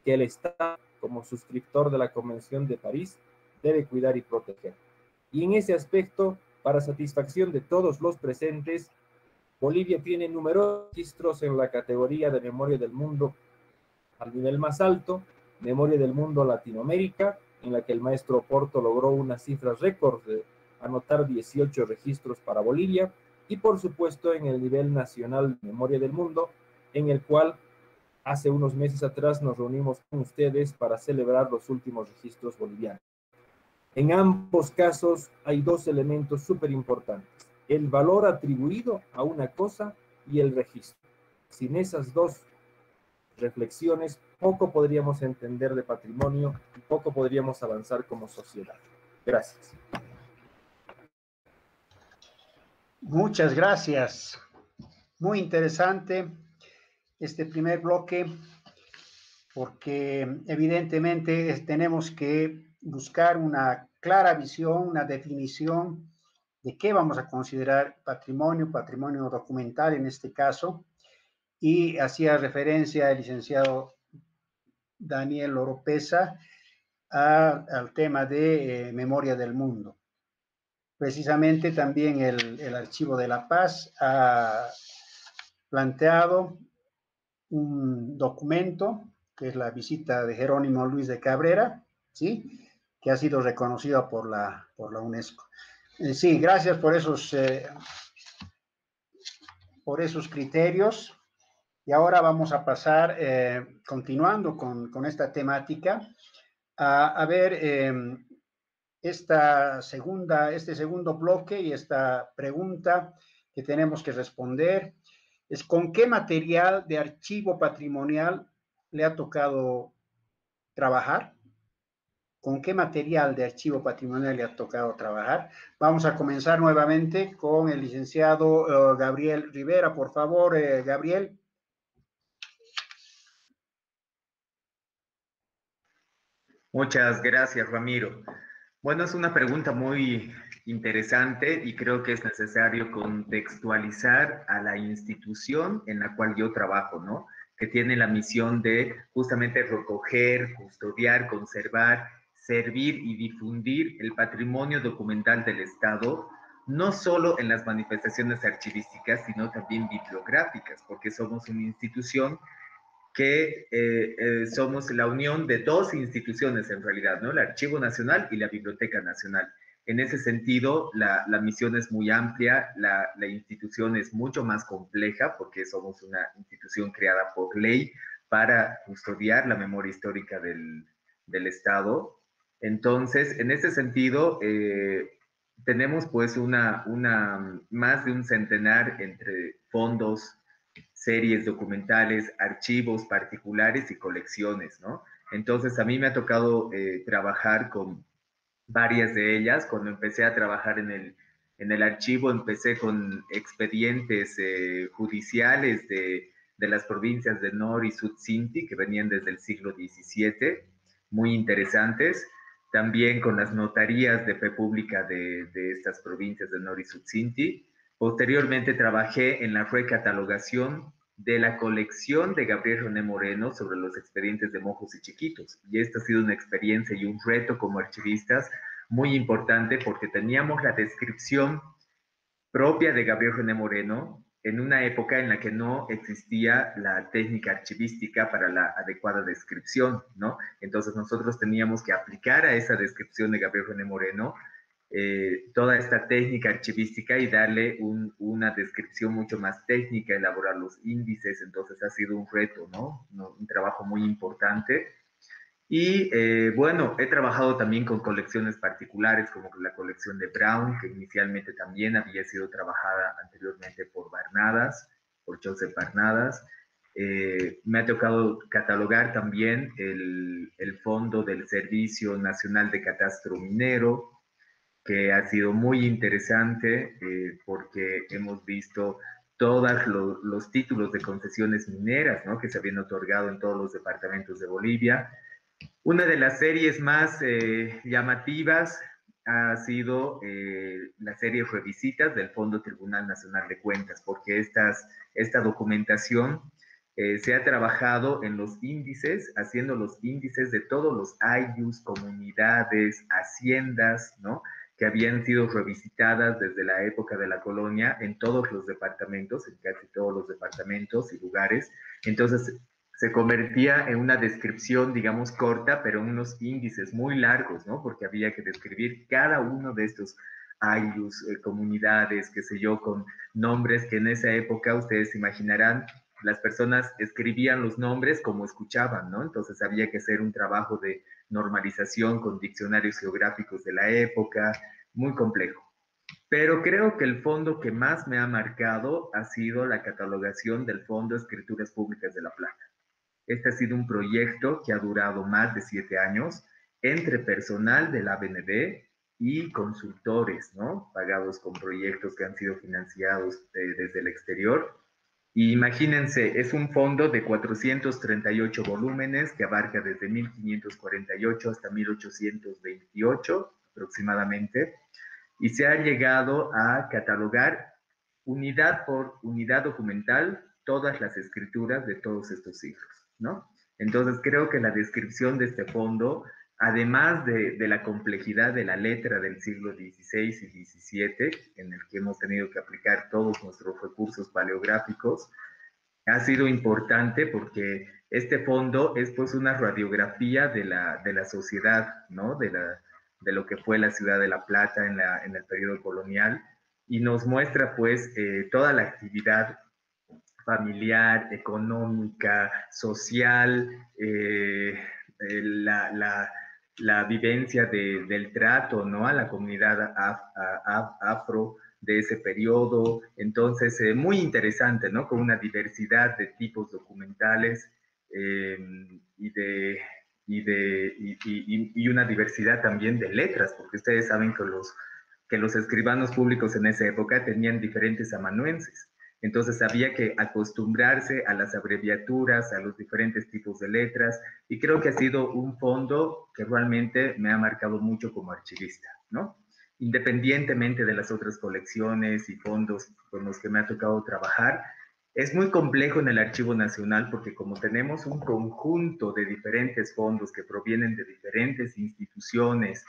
que el Estado, como suscriptor de la Convención de París, debe cuidar y proteger. Y en ese aspecto, para satisfacción de todos los presentes, Bolivia tiene numerosos registros en la categoría de memoria del mundo al nivel más alto, memoria del mundo Latinoamérica, en la que el maestro Porto logró unas cifras récord de anotar 18 registros para Bolivia, y por supuesto en el nivel nacional de memoria del mundo, en el cual hace unos meses atrás nos reunimos con ustedes para celebrar los últimos registros bolivianos. En ambos casos hay dos elementos súper importantes: el valor atribuido a una cosa y el registro. Sin esas dos reflexiones, poco podríamos entender de patrimonio y poco podríamos avanzar como sociedad. Gracias. Muchas gracias. Muy interesante este primer bloque, porque evidentemente tenemos que buscar una clara visión, una definición de qué vamos a considerar patrimonio, patrimonio documental en este caso, y hacía referencia el licenciado Daniel Oropesa al tema de memoria del mundo. Precisamente también el Archivo de la Paz ha planteado un documento, que es la visita de Jerónimo Luis de Cabrera, ¿sí?, que ha sido reconocida por la UNESCO. Sí, gracias por esos criterios. Y ahora vamos a pasar, continuando con esta temática, a ver este segundo bloque y esta pregunta que tenemos que responder es: ¿con qué material de archivo patrimonial le ha tocado trabajar? ¿Con qué material de archivo patrimonial le ha tocado trabajar? Vamos a comenzar nuevamente con el licenciado Gabriel Rivera. Por favor, Gabriel. Muchas gracias, Ramiro. Bueno, es una pregunta muy interesante y creo que es necesario contextualizar a la institución en la cual yo trabajo, ¿no? Que tiene la misión de justamente recoger, custodiar, conservar, servir y difundir el patrimonio documental del Estado, no solo en las manifestaciones archivísticas, sino también bibliográficas, porque somos una institución que somos la unión de dos instituciones en realidad, ¿no? El Archivo Nacional y la Biblioteca Nacional. En ese sentido, la misión es muy amplia, la institución es mucho más compleja porque somos una institución creada por ley para custodiar la memoria histórica del Estado. Entonces, en ese sentido, tenemos pues más de un centenar entre fondos, series documentales, archivos particulares y colecciones, ¿no? Entonces, a mí me ha tocado trabajar con varias de ellas. Cuando empecé a trabajar en el archivo, empecé con expedientes judiciales de las provincias de Nor y Sud Sinti, que venían desde el siglo XVII, muy interesantes. también con las notarías de fe pública de estas provincias de Nor y Sud-Cinti. Posteriormente trabajé en la recatalogación de la colección de Gabriel René Moreno sobre los expedientes de mojos y chiquitos. Y esta ha sido una experiencia y un reto como archivistas muy importante porque teníamos la descripción propia de Gabriel René Moreno en una época en la que no existía la técnica archivística para la adecuada descripción, ¿no? Entonces nosotros teníamos que aplicar a esa descripción de Gabriel René Moreno toda esta técnica archivística y darle una descripción mucho más técnica, elaborar los índices. Entonces ha sido un reto, ¿no? Un trabajo muy importante. Y bueno, he trabajado también con colecciones particulares como la colección de Brown, que inicialmente también había sido trabajada anteriormente por Barnadas, por Joseph Barnadas. Me ha tocado catalogar también el fondo del Servicio Nacional de Catastro Minero, que ha sido muy interesante porque hemos visto todos los títulos de concesiones mineras, ¿no?, que se habían otorgado en todos los departamentos de Bolivia. Una de las series más llamativas ha sido la serie Revisitas del Fondo Tribunal Nacional de Cuentas, porque esta documentación se ha trabajado en los índices, haciendo los índices de todos los ayllus, comunidades, haciendas, ¿no?, que habían sido revisitadas desde la época de la colonia en todos los departamentos, en casi todos los departamentos y lugares. Entonces, se convertía en una descripción, digamos, corta, pero en unos índices muy largos, ¿no? Porque había que describir cada uno de estos ayllus, comunidades, qué sé yo, con nombres que en esa época, ustedes se imaginarán, las personas escribían los nombres como escuchaban, ¿no? Entonces había que hacer un trabajo de normalización con diccionarios geográficos de la época, muy complejo. Pero creo que el fondo que más me ha marcado ha sido la catalogación del Fondo de Escrituras Públicas de La Plata. Este ha sido un proyecto que ha durado más de 7 años entre personal de la ABND y consultores, ¿no?, pagados con proyectos que han sido financiados desde el exterior. Y imagínense, es un fondo de 438 volúmenes que abarca desde 1548 hasta 1828 aproximadamente, y se ha llegado a catalogar unidad por unidad documental todas las escrituras de todos estos siglos, ¿no? Entonces creo que la descripción de este fondo, además de la complejidad de la letra del siglo XVI y XVII, en el que hemos tenido que aplicar todos nuestros recursos paleográficos, ha sido importante porque este fondo es pues una radiografía de la sociedad, ¿no?, de lo que fue la ciudad de La Plata en el periodo colonial, y nos muestra pues toda la actividad familiar, económica, social, la vivencia del trato, ¿no?, a la comunidad afro de ese periodo. Entonces, muy interesante, ¿no?, con una diversidad de tipos documentales y una diversidad también de letras, porque ustedes saben que los escribanos públicos en esa época tenían diferentes amanuenses. Entonces había que acostumbrarse a las abreviaturas, a los diferentes tipos de letras, y creo que ha sido un fondo que realmente me ha marcado mucho como archivista, ¿no? Independientemente de las otras colecciones y fondos con los que me ha tocado trabajar, es muy complejo en el Archivo Nacional porque como tenemos un conjunto de diferentes fondos que provienen de diferentes instituciones,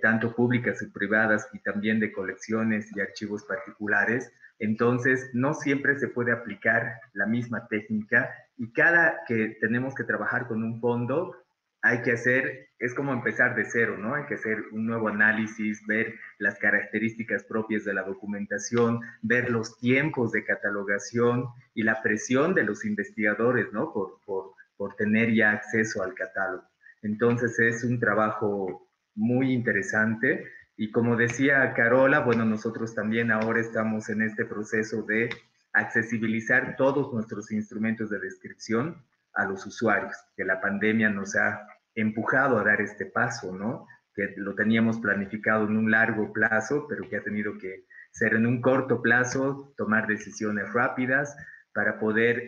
tanto públicas y privadas, y también de colecciones y archivos particulares, entonces no siempre se puede aplicar la misma técnica, y cada que tenemos que trabajar con un fondo, hay que hacer, es como empezar de cero, ¿no? Hay que hacer un nuevo análisis, ver las características propias de la documentación, ver los tiempos de catalogación y la presión de los investigadores, ¿no?, por tener ya acceso al catálogo. Entonces es un trabajo muy interesante, y como decía Carola, bueno, nosotros también ahora estamos en este proceso de accesibilizar todos nuestros instrumentos de descripción a los usuarios, que la pandemia nos ha empujado a dar este paso, ¿no?, que lo teníamos planificado en un largo plazo, pero que ha tenido que ser en un corto plazo, tomar decisiones rápidas, para poder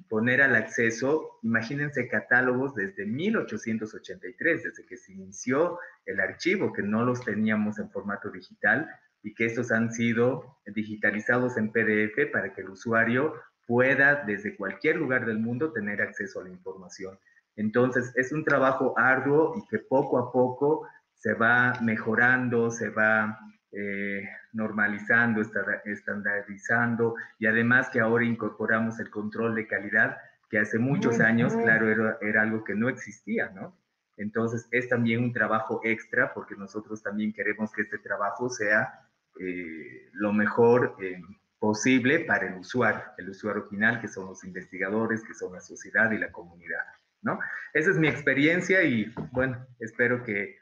poner al acceso, imagínense, catálogos desde 1883, desde que se inició el archivo, que no los teníamos en formato digital y que estos han sido digitalizados en PDF para que el usuario pueda desde cualquier lugar del mundo tener acceso a la información. Entonces, es un trabajo arduo y que poco a poco se va mejorando, se va normalizando, estandarizando, y además que ahora incorporamos el control de calidad, que hace muchos años, claro, era algo que no existía, ¿no? Entonces, es también un trabajo extra, porque nosotros también queremos que este trabajo sea lo mejor posible para el usuario final, que son los investigadores, que son la sociedad y la comunidad, ¿no? Esa es mi experiencia y, bueno, espero que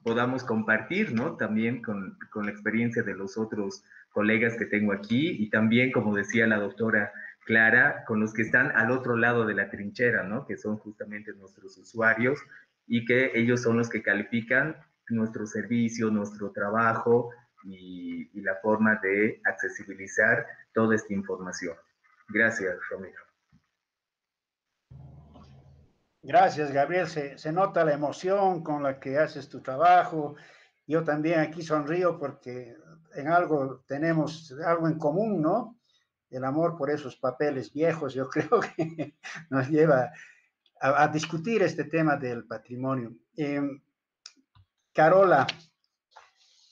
podamos compartir, ¿no? También con la experiencia de los otros colegas que tengo aquí y también, como decía la doctora Clara, con los que están al otro lado de la trinchera, ¿no? Que son justamente nuestros usuarios y que ellos son los que califican nuestro servicio, nuestro trabajo y la forma de accesibilizar toda esta información. Gracias, Ramiro. Gracias, Gabriel. Se nota la emoción con la que haces tu trabajo. Yo también aquí sonrío porque en algo tenemos algo en común, ¿no? El amor por esos papeles viejos, yo creo que nos lleva a discutir este tema del patrimonio. Carola,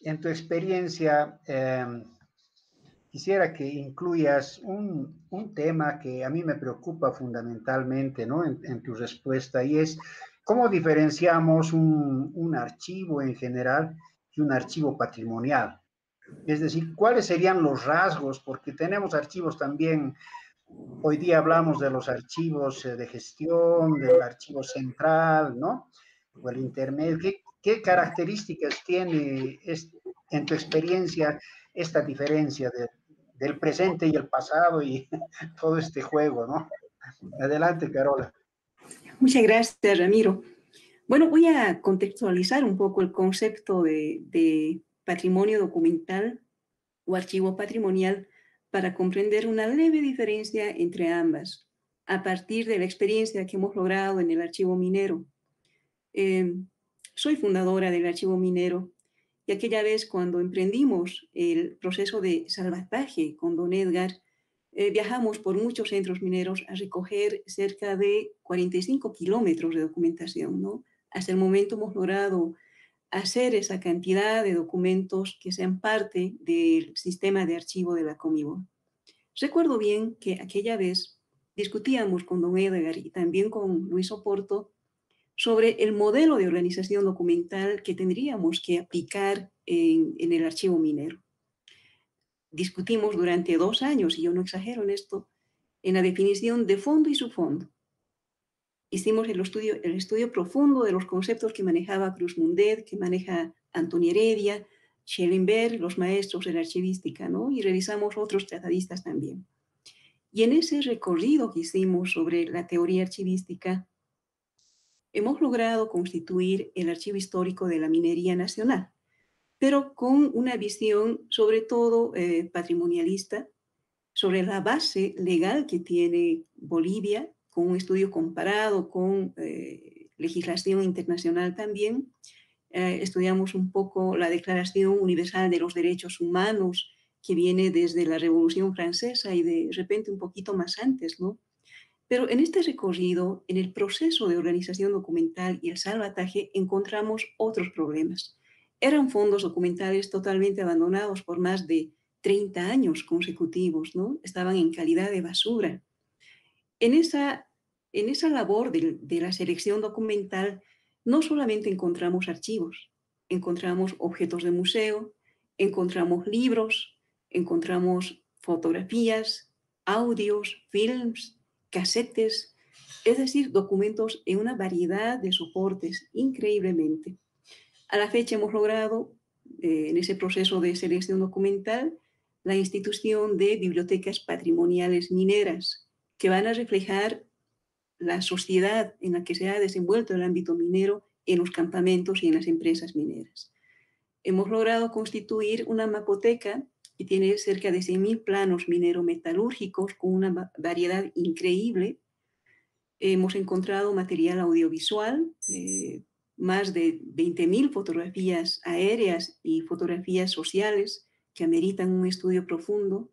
en tu experiencia, quisiera que incluyas un tema que a mí me preocupa fundamentalmente, ¿no? En tu respuesta, y es cómo diferenciamos un archivo en general y un archivo patrimonial. Es decir, ¿cuáles serían los rasgos? Porque tenemos archivos también, hoy día hablamos de los archivos de gestión, del archivo central, ¿no? O el intermedio. ¿Qué características tiene, en tu experiencia, esta diferencia del presente y el pasado y todo este juego, ¿no? Adelante, Carola. Muchas gracias, Ramiro. Bueno, voy a contextualizar un poco el concepto de patrimonio documental o archivo patrimonial para comprender una leve diferencia entre ambas, a partir de la experiencia que hemos logrado en el archivo minero. Soy fundadora del archivo minero y aquella vez cuando emprendimos el proceso de salvataje con don Edgar, viajamos por muchos centros mineros a recoger cerca de 45 kilómetros de documentación, ¿no? Hasta el momento hemos logrado hacer esa cantidad de documentos que sean parte del sistema de archivo de la Comibol. Recuerdo bien que aquella vez discutíamos con don Edgar y también con Luis Oporto sobre el modelo de organización documental que tendríamos que aplicar en el archivo minero. Discutimos durante 2 años, y yo no exagero en esto, en la definición de fondo y subfondo. Hicimos el estudio profundo de los conceptos que manejaba Cruz Mundet, que maneja Antonio Heredia, Schellenberg, los maestros de la archivística, ¿no? Y revisamos otros tratadistas también. Y en ese recorrido que hicimos sobre la teoría archivística, hemos logrado constituir el archivo histórico de la minería nacional, pero con una visión sobre todo patrimonialista, sobre la base legal que tiene Bolivia, con un estudio comparado con legislación internacional también. Estudiamos un poco la Declaración Universal de los Derechos Humanos, que viene desde la Revolución Francesa y de repente un poquito más antes, ¿no? Pero en este recorrido, en el proceso de organización documental y el salvataje, encontramos otros problemas. Eran fondos documentales totalmente abandonados por más de 30 años consecutivos, ¿no? Estaban en calidad de basura. En esa labor de la selección documental, no solamente encontramos archivos, encontramos objetos de museo, encontramos libros, encontramos fotografías, audios, films, casetes, es decir, documentos en una variedad de soportes, increíblemente. A la fecha hemos logrado, en ese proceso de selección documental, la institución de bibliotecas patrimoniales mineras, que van a reflejar la sociedad en la que se ha desenvuelto el ámbito minero en los campamentos y en las empresas mineras. Hemos logrado constituir una mapoteca que tiene cerca de 100.000 planos minero-metalúrgicos con una variedad increíble. Hemos encontrado material audiovisual, más de 20.000 fotografías aéreas y fotografías sociales que ameritan un estudio profundo.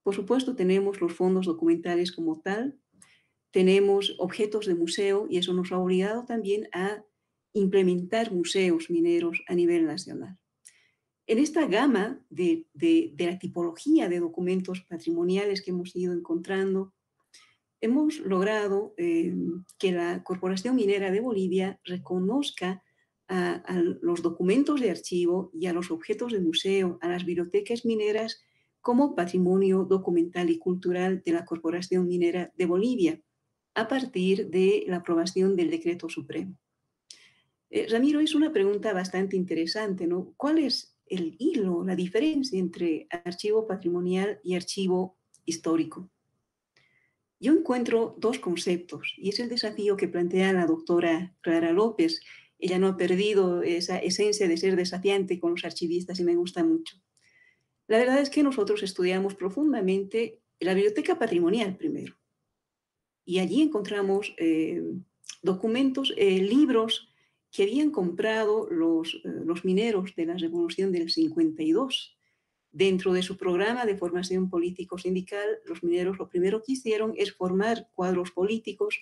Por supuesto, tenemos los fondos documentales como tal, tenemos objetos de museo y eso nos ha obligado también a implementar museos mineros a nivel nacional. En esta gama de la tipología de documentos patrimoniales que hemos ido encontrando, hemos logrado que la Corporación Minera de Bolivia reconozca a los documentos de archivo y a los objetos de museo, a las bibliotecas mineras, como patrimonio documental y cultural de la Corporación Minera de Bolivia, a partir de la aprobación del Decreto Supremo. Ramiro, es una pregunta bastante interesante, ¿no? ¿Cuál es el hilo, la diferencia entre archivo patrimonial y archivo histórico? Yo encuentro dos conceptos y es el desafío que plantea la doctora Clara López. Ella no ha perdido esa esencia de ser desafiante con los archivistas y me gusta mucho. La verdad es que nosotros estudiamos profundamente la biblioteca patrimonial primero y allí encontramos documentos, libros que habían comprado los mineros de la Revolución del 52. Dentro de su programa de formación político-sindical, los mineros lo primero que hicieron es formar cuadros políticos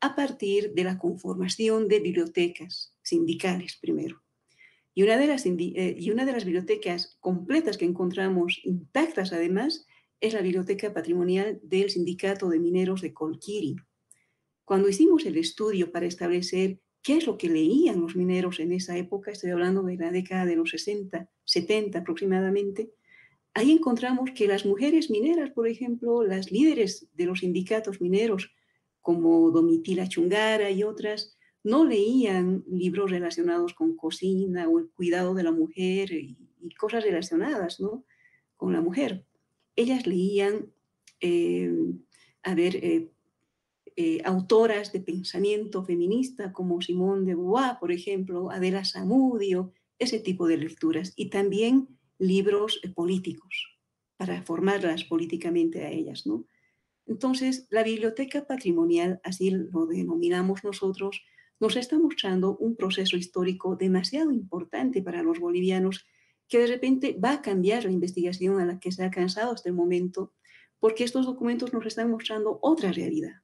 a partir de la conformación de bibliotecas sindicales primero. Y una de las bibliotecas completas que encontramos intactas, además, es la biblioteca patrimonial del Sindicato de Mineros de Colquiri. Cuando hicimos el estudio para establecer qué es lo que leían los mineros en esa época, estoy hablando de la década de los 60, 70 aproximadamente, ahí encontramos que las mujeres mineras, por ejemplo, las líderes de los sindicatos mineros, como Domitila Chungara y otras, no leían libros relacionados con cocina o el cuidado de la mujer y cosas relacionadas, ¿no?, con la mujer. Ellas leían, autoras de pensamiento feminista como Simone de Beauvoir, por ejemplo, Adela Zamudio, ese tipo de lecturas, y también libros políticos para formarlas políticamente a ellas, ¿no? Entonces, la biblioteca patrimonial, así lo denominamos nosotros, nos está mostrando un proceso histórico demasiado importante para los bolivianos que de repente va a cambiar la investigación a la que se ha alcanzado hasta el momento, porque estos documentos nos están mostrando otra realidad.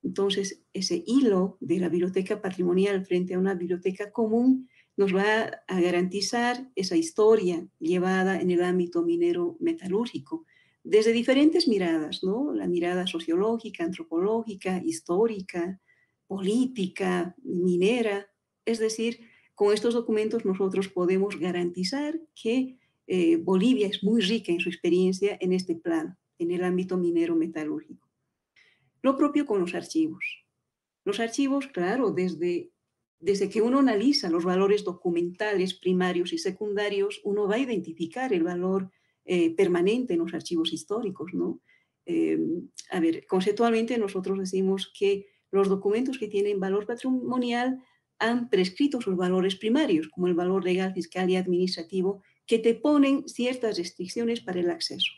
Entonces, ese hilo de la biblioteca patrimonial frente a una biblioteca común nos va a garantizar esa historia llevada en el ámbito minero metalúrgico, desde diferentes miradas, ¿no? La mirada sociológica, antropológica, histórica, política, minera. Es decir, con estos documentos nosotros podemos garantizar que Bolivia es muy rica en su experiencia en este plano, en el ámbito minero metalúrgico. Lo propio con los archivos. Los archivos, claro, desde que uno analiza los valores documentales primarios y secundarios, uno va a identificar el valor permanente en los archivos históricos, ¿no? Conceptualmente nosotros decimos que los documentos que tienen valor patrimonial han prescrito sus valores primarios, como el valor legal, fiscal y administrativo, que te ponen ciertas restricciones para el acceso.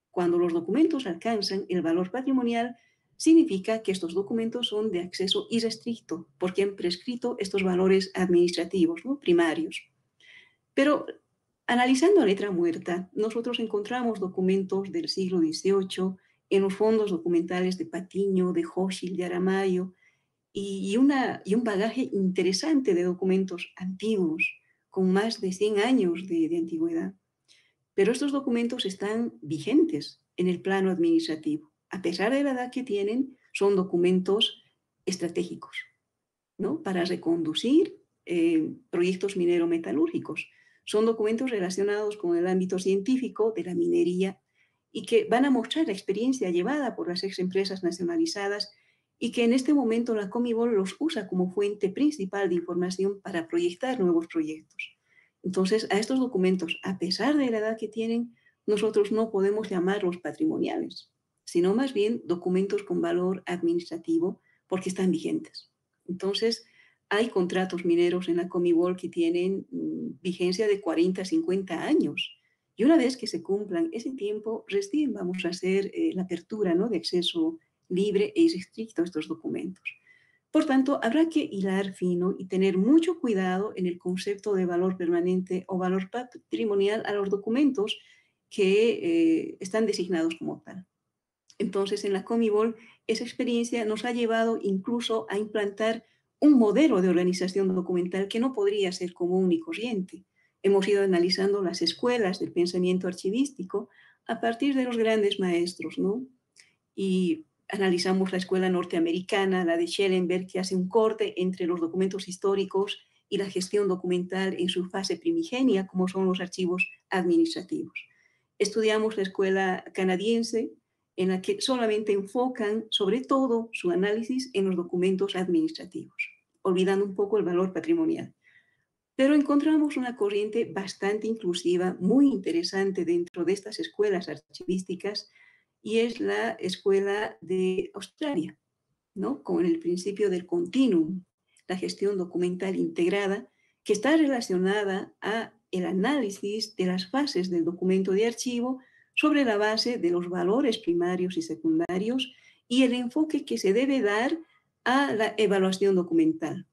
Cuando los documentos alcanzan el valor patrimonial, significa que estos documentos son de acceso irrestricto, porque han prescrito estos valores administrativos, ¿no?, primarios. Pero analizando a letra muerta, nosotros encontramos documentos del siglo XVIII en los fondos documentales de Patiño, de Hochschild, de Aramayo, y un bagaje interesante de documentos antiguos, con más de 100 años de antigüedad. Pero estos documentos están vigentes en el plano administrativo. A pesar de la edad que tienen, son documentos estratégicos, ¿no?, para reconducir proyectos minero-metalúrgicos. Son documentos relacionados con el ámbito científico de la minería y que van a mostrar la experiencia llevada por las empresas nacionalizadas y que en este momento la Comibol los usa como fuente principal de información para proyectar nuevos proyectos. Entonces, a estos documentos, a pesar de la edad que tienen, nosotros no podemos llamarlos patrimoniales, sino más bien documentos con valor administrativo porque están vigentes. Entonces, hay contratos mineros en la Comibol que tienen vigencia de 40, 50 años Y una vez que se cumplan ese tiempo, recién vamos a hacer la apertura, ¿no?, de acceso libre e irrestricto a estos documentos. Por tanto, habrá que hilar fino y tener mucho cuidado en el concepto de valor permanente o valor patrimonial a los documentos que están designados como tal. Entonces, en la Comibol, esa experiencia nos ha llevado incluso a implantar un modelo de organización documental que no podría ser común ni corriente. Hemos ido analizando las escuelas del pensamiento archivístico a partir de los grandes maestros, ¿no? Y analizamos la escuela norteamericana, la de Schellenberg, que hace un corte entre los documentos históricos y la gestión documental en su fase primigenia, como son los archivos administrativos. Estudiamos la escuela canadiense, en la que solamente enfocan sobre todo su análisis en los documentos administrativos, olvidando un poco el valor patrimonial. Pero encontramos una corriente bastante inclusiva, muy interesante dentro de estas escuelas archivísticas, y es la escuela de Australia, ¿no?, con el principio del continuum, la gestión documental integrada, que está relacionada a el análisis de las fases del documento de archivo sobre la base de los valores primarios y secundarios y el enfoque que se debe dar a la evaluación documental.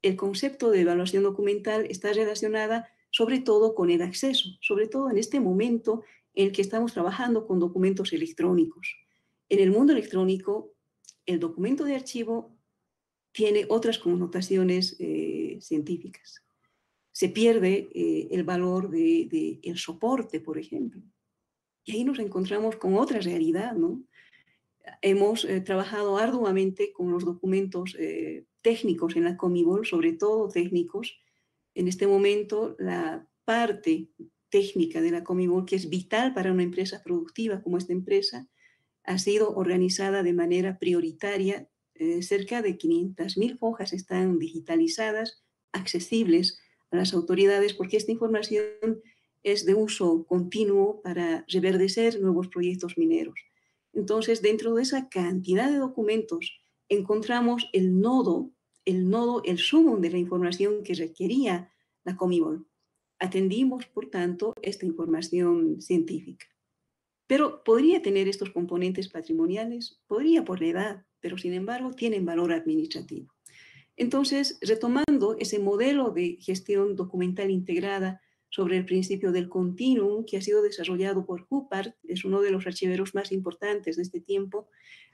El concepto de evaluación documental está relacionada sobre todo con el acceso, sobre todo en este momento en el que estamos trabajando con documentos electrónicos. En el mundo electrónico, el documento de archivo tiene otras connotaciones científicas. Se pierde el valor del soporte, por ejemplo. Y ahí nos encontramos con otra realidad, ¿no? Hemos trabajado arduamente con los documentos técnicos en la Comibol, sobre todo técnicos. En este momento, la parte técnica de la Comibol, que es vital para una empresa productiva como esta empresa, ha sido organizada de manera prioritaria. Cerca de 500.000 hojas están digitalizadas, accesibles a las autoridades, porque esta información es de uso continuo para reverdecer nuevos proyectos mineros. Entonces, dentro de esa cantidad de documentos, encontramos el nodo, el sumum de la información que requería la Comibol. Atendimos, por tanto, esta información científica. Pero podría tener estos componentes patrimoniales, podría por la edad, pero sin embargo tienen valor administrativo. Entonces, retomando ese modelo de gestión documental integrada sobre el principio del continuum que ha sido desarrollado por Huppert, es uno de los archiveros más importantes de este tiempo,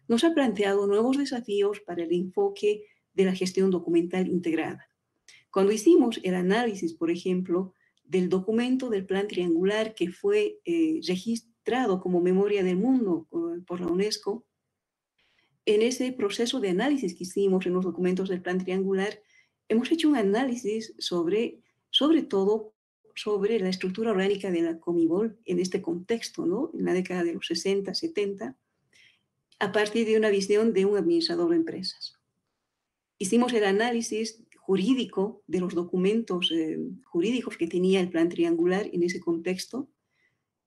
nos ha planteado nuevos desafíos para el enfoque de la gestión documental integrada. Cuando hicimos el análisis, por ejemplo, del documento del Plan Triangular que fue registrado como Memoria del Mundo por la UNESCO, en ese proceso de análisis que hicimos en los documentos del Plan Triangular, hemos hecho un análisis sobre todo sobre la estructura orgánica de la Comibol en este contexto, ¿no?, en la década de los 60, 70, a partir de una visión de un administrador de empresas. Hicimos el análisis jurídico de los documentos jurídicos que tenía el Plan Triangular en ese contexto.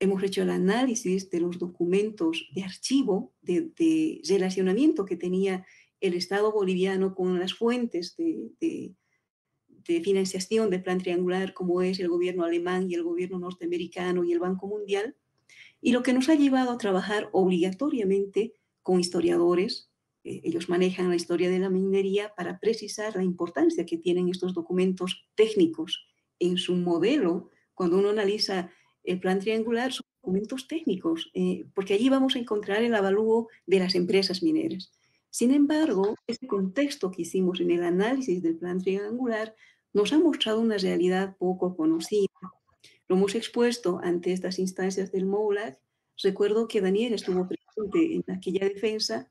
Hemos hecho el análisis de los documentos de archivo, de relacionamiento que tenía el Estado boliviano con las fuentes de financiación del Plan Triangular, como es el gobierno alemán y el gobierno norteamericano y el Banco Mundial, y lo que nos ha llevado a trabajar obligatoriamente con historiadores. Ellos manejan la historia de la minería para precisar la importancia que tienen estos documentos técnicos en su modelo. Cuando uno analiza el Plan Triangular, son documentos técnicos, porque allí vamos a encontrar el avalúo de las empresas mineras. Sin embargo, ese contexto que hicimos en el análisis del Plan Triangular nos ha mostrado una realidad poco conocida. Lo hemos expuesto ante estas instancias del MOULAC. Recuerdo que Daniel estuvo presente en aquella defensa.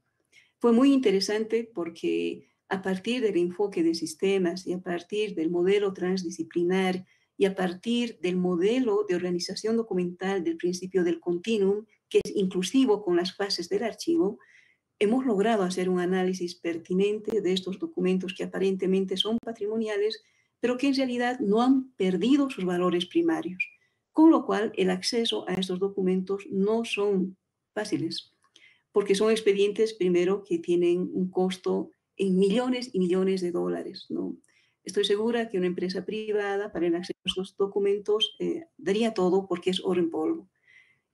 Fue muy interesante porque a partir del enfoque de sistemas y a partir del modelo transdisciplinar y a partir del modelo de organización documental del principio del continuum, que es inclusivo con las fases del archivo, hemos logrado hacer un análisis pertinente de estos documentos que aparentemente son patrimoniales, pero que en realidad no han perdido sus valores primarios, con lo cual el acceso a estos documentos no son fáciles, porque son expedientes, primero, que tienen un costo en millones y millones de dólares, ¿no? Estoy segura que una empresa privada para el acceso a estos documentos daría todo porque es oro en polvo.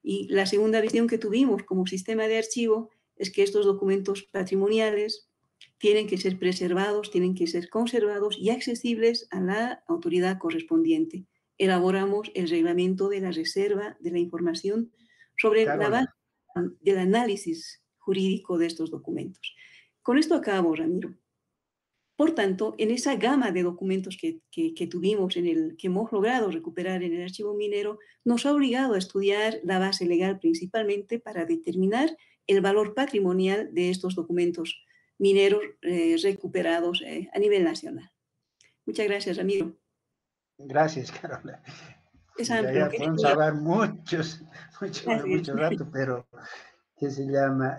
Y la segunda visión que tuvimos como sistema de archivo es que estos documentos patrimoniales tienen que ser preservados, tienen que ser conservados y accesibles a la autoridad correspondiente. Elaboramos el reglamento de la reserva de la información sobre la base del análisis jurídico de estos documentos. Con esto acabo, Ramiro. Por tanto, en esa gama de documentos que tuvimos, que hemos logrado recuperar en el archivo minero, nos ha obligado a estudiar la base legal principalmente para determinar el valor patrimonial de estos documentos mineros recuperados a nivel nacional. Muchas gracias, Ramiro. Gracias, Carola. Es Ya, amplio. ya podemos hablar mucho rato, pero ¿qué se llama?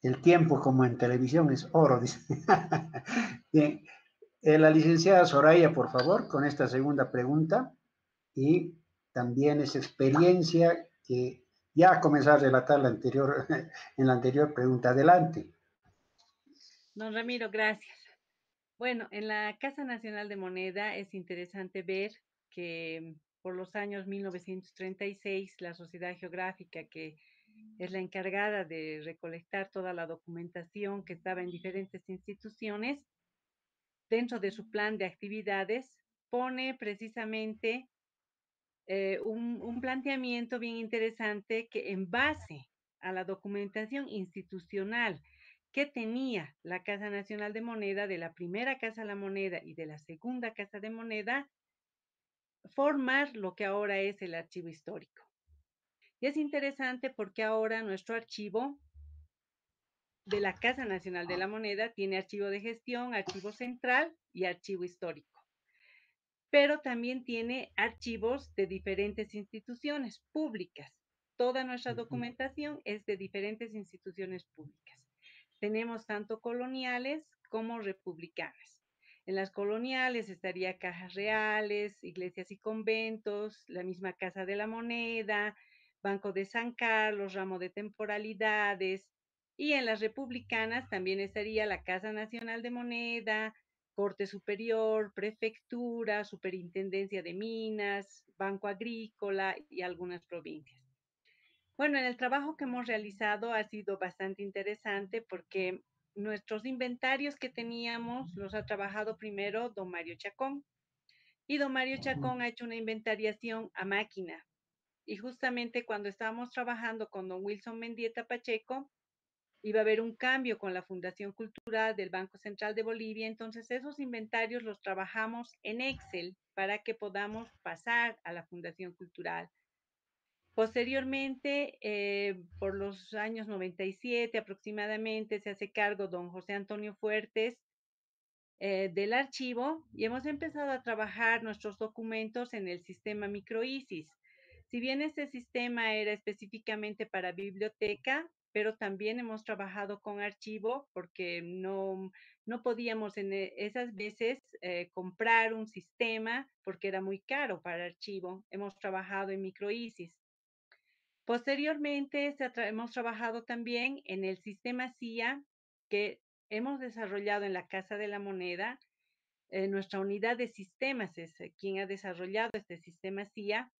El tiempo, como en televisión, es oro, dice. Bien, la licenciada Soraya, por favor, con esta segunda pregunta, y también esa experiencia que ya ha comenzado a relatar en la anterior pregunta. Adelante. Don Ramiro, gracias. Bueno, en la Casa Nacional de Moneda es interesante ver que por los años 1936, la Sociedad Geográfica, que es la encargada de recolectar toda la documentación que estaba en diferentes instituciones, dentro de su plan de actividades, pone precisamente un planteamiento bien interesante que en base a la documentación institucional que tenía la Casa Nacional de Moneda, de la primera Casa de la Moneda y de la segunda Casa de Moneda, formar lo que ahora es el archivo histórico. Y es interesante porque ahora nuestro archivo de la Casa Nacional de la Moneda tiene archivo de gestión, archivo central y archivo histórico. Pero también tiene archivos de diferentes instituciones públicas. Toda nuestra documentación es de diferentes instituciones públicas. Tenemos tanto coloniales como republicanas. En las coloniales estaría cajas reales, iglesias y conventos, la misma Casa de la Moneda, Banco de San Carlos, ramo de temporalidades. Y en las republicanas también estaría la Casa Nacional de Moneda, Corte Superior, Prefectura, Superintendencia de Minas, Banco Agrícola y algunas provincias. Bueno, en el trabajo que hemos realizado ha sido bastante interesante porque nuestros inventarios que teníamos los ha trabajado primero don Mario Chacón. Y don Mario Chacón ha hecho una inventariación a máquina. Y justamente cuando estábamos trabajando con don Wilson Mendieta Pacheco, iba a haber un cambio con la Fundación Cultural del Banco Central de Bolivia, entonces esos inventarios los trabajamos en Excel para que podamos pasar a la Fundación Cultural. Posteriormente, por los años 97 aproximadamente, se hace cargo don José Antonio Fuertes del archivo y hemos empezado a trabajar nuestros documentos en el sistema MicroISIS. Si bien este sistema era específicamente para biblioteca, pero también hemos trabajado con archivo porque no podíamos en esas veces comprar un sistema porque era muy caro para archivo. Hemos trabajado en MicroISIS. Posteriormente, hemos trabajado también en el sistema CIA que hemos desarrollado en la Casa de la Moneda. Nuestra unidad de sistemas es quien ha desarrollado este sistema CIA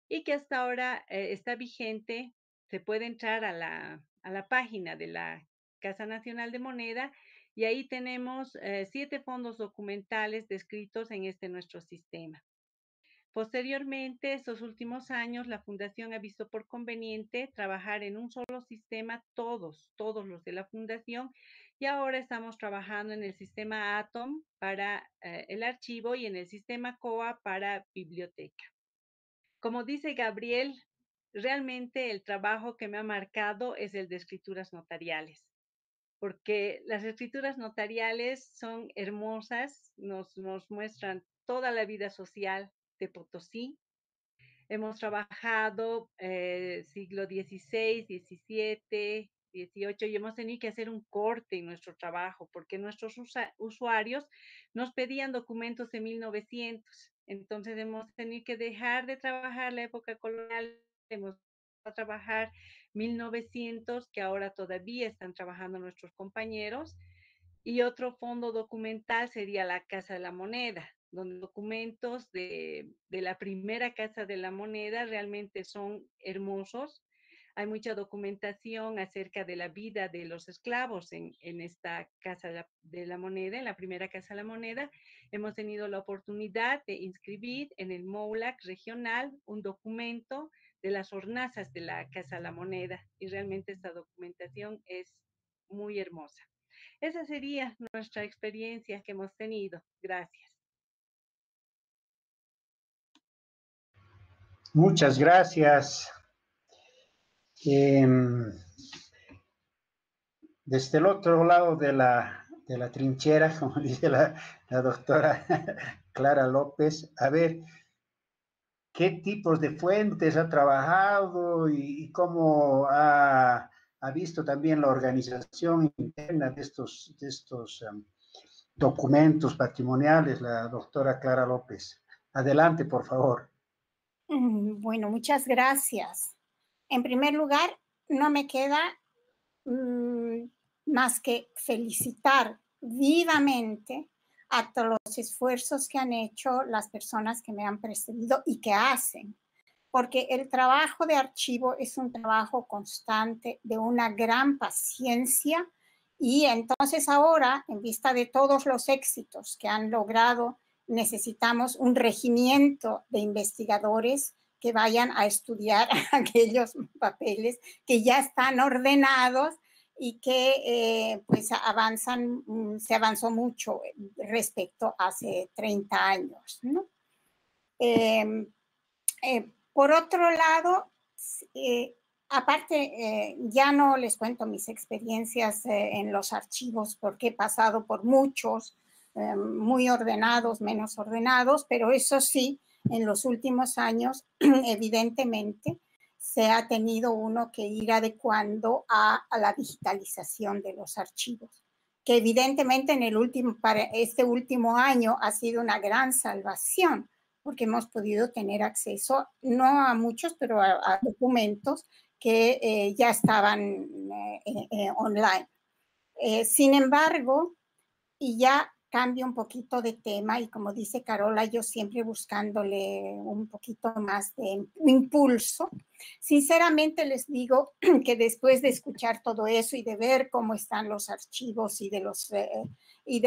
y que hasta ahora está vigente. Se puede entrar a la página de la Casa Nacional de Moneda y ahí tenemos 7 fondos documentales descritos en este nuestro sistema. Posteriormente, estos últimos años, la Fundación ha visto por conveniente trabajar en un solo sistema, todos los de la Fundación, y ahora estamos trabajando en el sistema Atom para el archivo y en el sistema COA para biblioteca. Como dice Gabriel, realmente el trabajo que me ha marcado es el de escrituras notariales, porque las escrituras notariales son hermosas, nos muestran toda la vida social de Potosí. Hemos trabajado siglo XVI, XVII, XVIII y hemos tenido que hacer un corte en nuestro trabajo porque nuestros usuarios nos pedían documentos de 1900. Entonces hemos tenido que dejar de trabajar la época colonial, hemos a trabajar 1900, que ahora todavía están trabajando nuestros compañeros. Y otro fondo documental sería la Casa de la Moneda, donde documentos de la primera Casa de la Moneda realmente son hermosos. Hay mucha documentación acerca de la vida de los esclavos en esta Casa de la Moneda, en la primera Casa de la Moneda. Hemos tenido la oportunidad de inscribir en el MOULAC regional un documento de las hornazas de la Casa de la Moneda, y realmente esta documentación es muy hermosa. Esa sería nuestra experiencia que hemos tenido. Gracias. Muchas gracias. Desde el otro lado de la trinchera, como dice la doctora Clara López, a ver, ¿qué tipos de fuentes ha trabajado y cómo ha visto también la organización interna de estos documentos patrimoniales, la doctora Clara López? Adelante, por favor. Bueno, muchas gracias. En primer lugar, no me queda más que felicitar vivamente a todos los esfuerzos que han hecho las personas que me han precedido y que hacen, porque el trabajo de archivo es un trabajo constante, de una gran paciencia, y entonces ahora, en vista de todos los éxitos que han logrado, necesitamos un regimiento de investigadores que vayan a estudiar aquellos papeles que ya están ordenados y que pues se avanzó mucho respecto a hace 30 años, ¿no? Por otro lado, aparte, ya no les cuento mis experiencias en los archivos porque he pasado por muchos, muy ordenados, menos ordenados, pero eso sí, en los últimos años, evidentemente, se ha tenido uno que ir adecuando a la digitalización de los archivos, que evidentemente para este último año ha sido una gran salvación, porque hemos podido tener acceso, no a muchos, pero a documentos que ya estaban online. Sin embargo, y ya cambio un poquito de tema, y como dice Carola, yo siempre buscándole un poquito más de impulso, sinceramente les digo que después de escuchar todo eso y de ver cómo están los archivos y de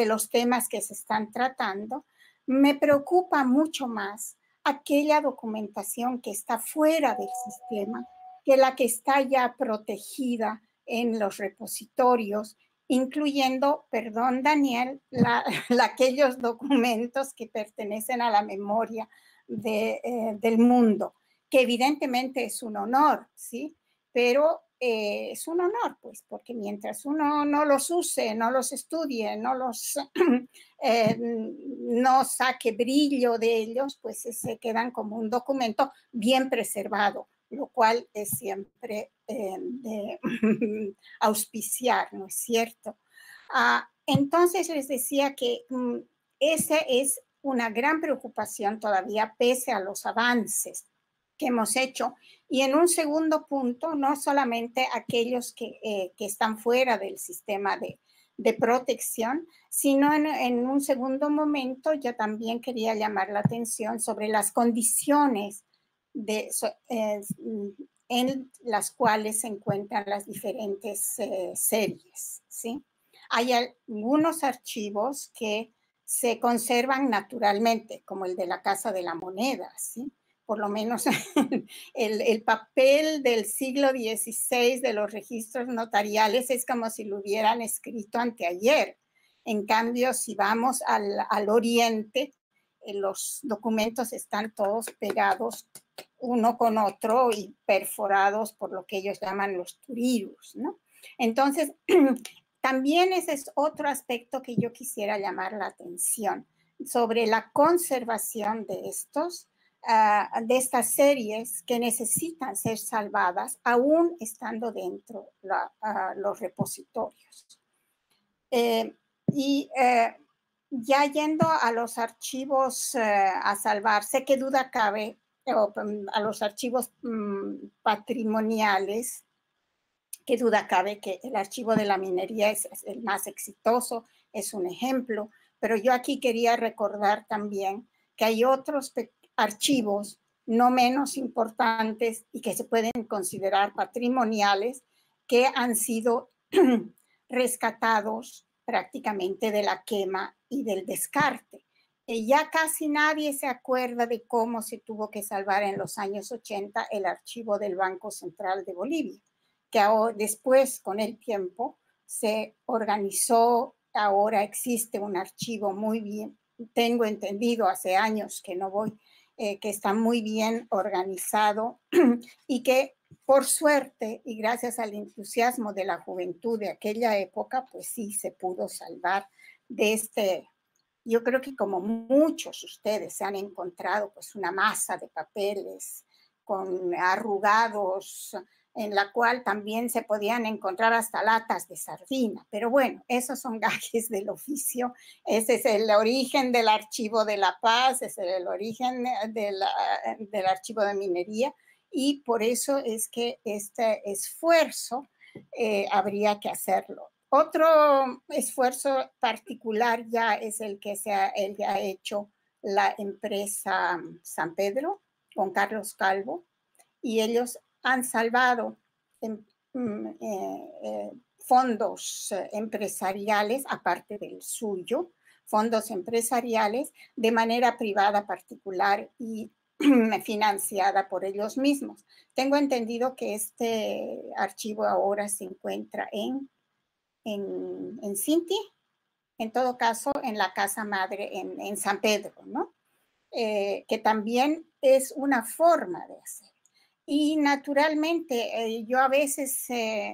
los temas que se están tratando, me preocupa mucho más aquella documentación que está fuera del sistema que la que está ya protegida en los repositorios, incluyendo, perdón Daniel, aquellos documentos que pertenecen a la memoria del mundo, que evidentemente es un honor, ¿sí? Pero es un honor, pues, porque mientras uno no los use, no los estudie, no saque brillo de ellos, pues se quedan como un documento bien preservado, lo cual es siempre de auspiciar, ¿no es cierto? Entonces les decía que esa es una gran preocupación todavía pese a los avances que hemos hecho. Y en un segundo punto, no solamente aquellos que están fuera del sistema de protección, sino en un segundo momento yo también quería llamar la atención sobre las condiciones en las cuales se encuentran las diferentes series, ¿sí? Hay algunos archivos que se conservan naturalmente, como el de la Casa de la Moneda, ¿sí? Por lo menos el papel del siglo XVI de los registros notariales es como si lo hubieran escrito anteayer. En cambio, si vamos al oriente, los documentos están todos pegados uno con otro y perforados por lo que ellos llaman los turirus, ¿no? Entonces, también ese es otro aspecto que yo quisiera llamar la atención sobre la conservación de estas series que necesitan ser salvadas aún estando dentro los repositorios. Ya yendo a los archivos a salvarse, qué duda cabe, a los archivos patrimoniales, qué duda cabe que el archivo de la minería es el más exitoso, es un ejemplo, pero yo aquí quería recordar también que hay otros archivos no menos importantes y que se pueden considerar patrimoniales que han sido rescatados prácticamente de la quema y del descarte. Ya casi nadie se acuerda de cómo se tuvo que salvar en los años 80 el archivo del Banco Central de Bolivia, que ahora, después, con el tiempo, se organizó. Ahora existe un archivo muy bien, tengo entendido, hace años que no voy, que está muy bien organizado y que por suerte y gracias al entusiasmo de la juventud de aquella época, pues sí se pudo salvar de este. Yo creo que como muchos ustedes se han encontrado pues una masa de papeles con arrugados, en la cual también se podían encontrar hasta latas de sardina. Pero bueno, esos son gajes del oficio. Ese es el origen del Archivo de La Paz, ese es el origen del Archivo de Minería, y por eso es que este esfuerzo habría que hacerlo. Otro esfuerzo particular ya es el que ha hecho la empresa San Pedro con Carlos Calvo, y ellos han salvado fondos empresariales, aparte del suyo, fondos empresariales de manera privada particular y financiada por ellos mismos. Tengo entendido que este archivo ahora se encuentra en Cinti, en todo caso en la casa madre en San Pedro, ¿no? Que también es una forma de hacer. Y naturalmente yo a veces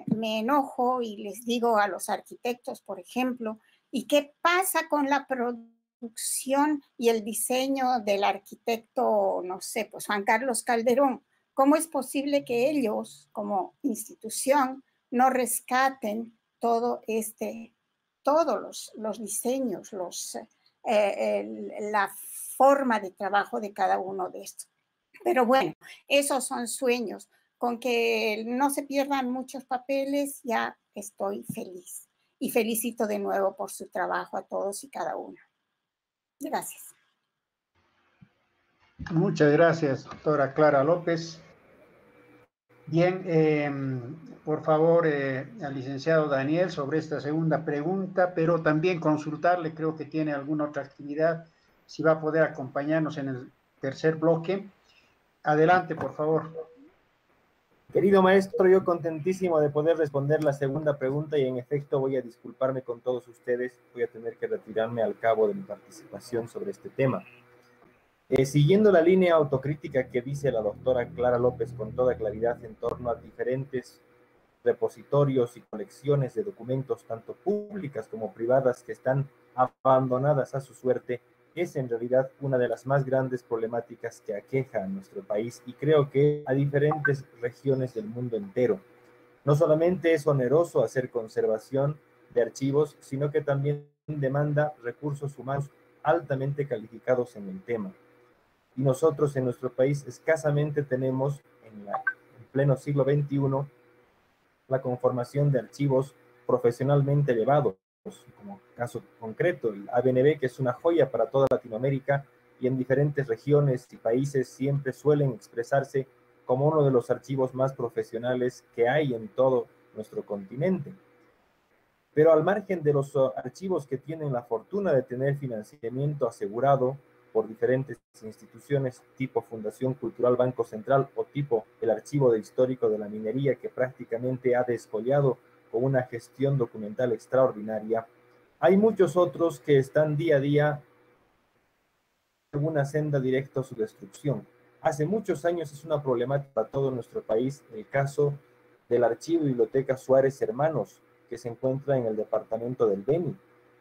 me enojo y les digo a los arquitectos, por ejemplo, ¿y qué pasa con la producción y el diseño del arquitecto, no sé, pues Juan Carlos Calderón? ¿Cómo es posible que ellos, como institución, no rescaten todos los diseños, la forma de trabajo de cada uno de estos? Pero bueno, esos son sueños. Con que no se pierdan muchos papeles, ya estoy feliz. Y felicito de nuevo por su trabajo a todos y cada uno. Gracias. Muchas gracias, doctora Clara López. Bien, por favor, al licenciado Daniel sobre esta segunda pregunta, pero también consultarle, creo que tiene alguna otra actividad, si va a poder acompañarnos en el tercer bloque. Adelante, por favor. Querido maestro, yo contentísimo de poder responder la segunda pregunta y en efecto voy a disculparme con todos ustedes, voy a tener que retirarme al cabo de mi participación sobre este tema. Siguiendo la línea autocrítica que dice la doctora Clara López con toda claridad en torno a diferentes repositorios y colecciones de documentos, tanto públicas como privadas, que están abandonadas a su suerte, es en realidad una de las más grandes problemáticas que aqueja a nuestro país y creo que a diferentes regiones del mundo entero. No solamente es oneroso hacer conservación de archivos, sino que también demanda recursos humanos altamente calificados en el tema. Y nosotros en nuestro país escasamente tenemos, en pleno siglo XXI, la conformación de archivos profesionalmente elevados, como caso concreto, el ABNB, que es una joya para toda Latinoamérica y en diferentes regiones y países siempre suelen expresarse como uno de los archivos más profesionales que hay en todo nuestro continente. Pero al margen de los archivos que tienen la fortuna de tener financiamiento asegurado por diferentes instituciones tipo Fundación Cultural Banco Central o tipo el Archivo Histórico de la Minería, que prácticamente ha descollado con una gestión documental extraordinaria, hay muchos otros que están día a día en una senda directa a su destrucción. Hace muchos años es una problemática para todo nuestro país el caso del Archivo y Biblioteca Suárez Hermanos, que se encuentra en el departamento del Beni.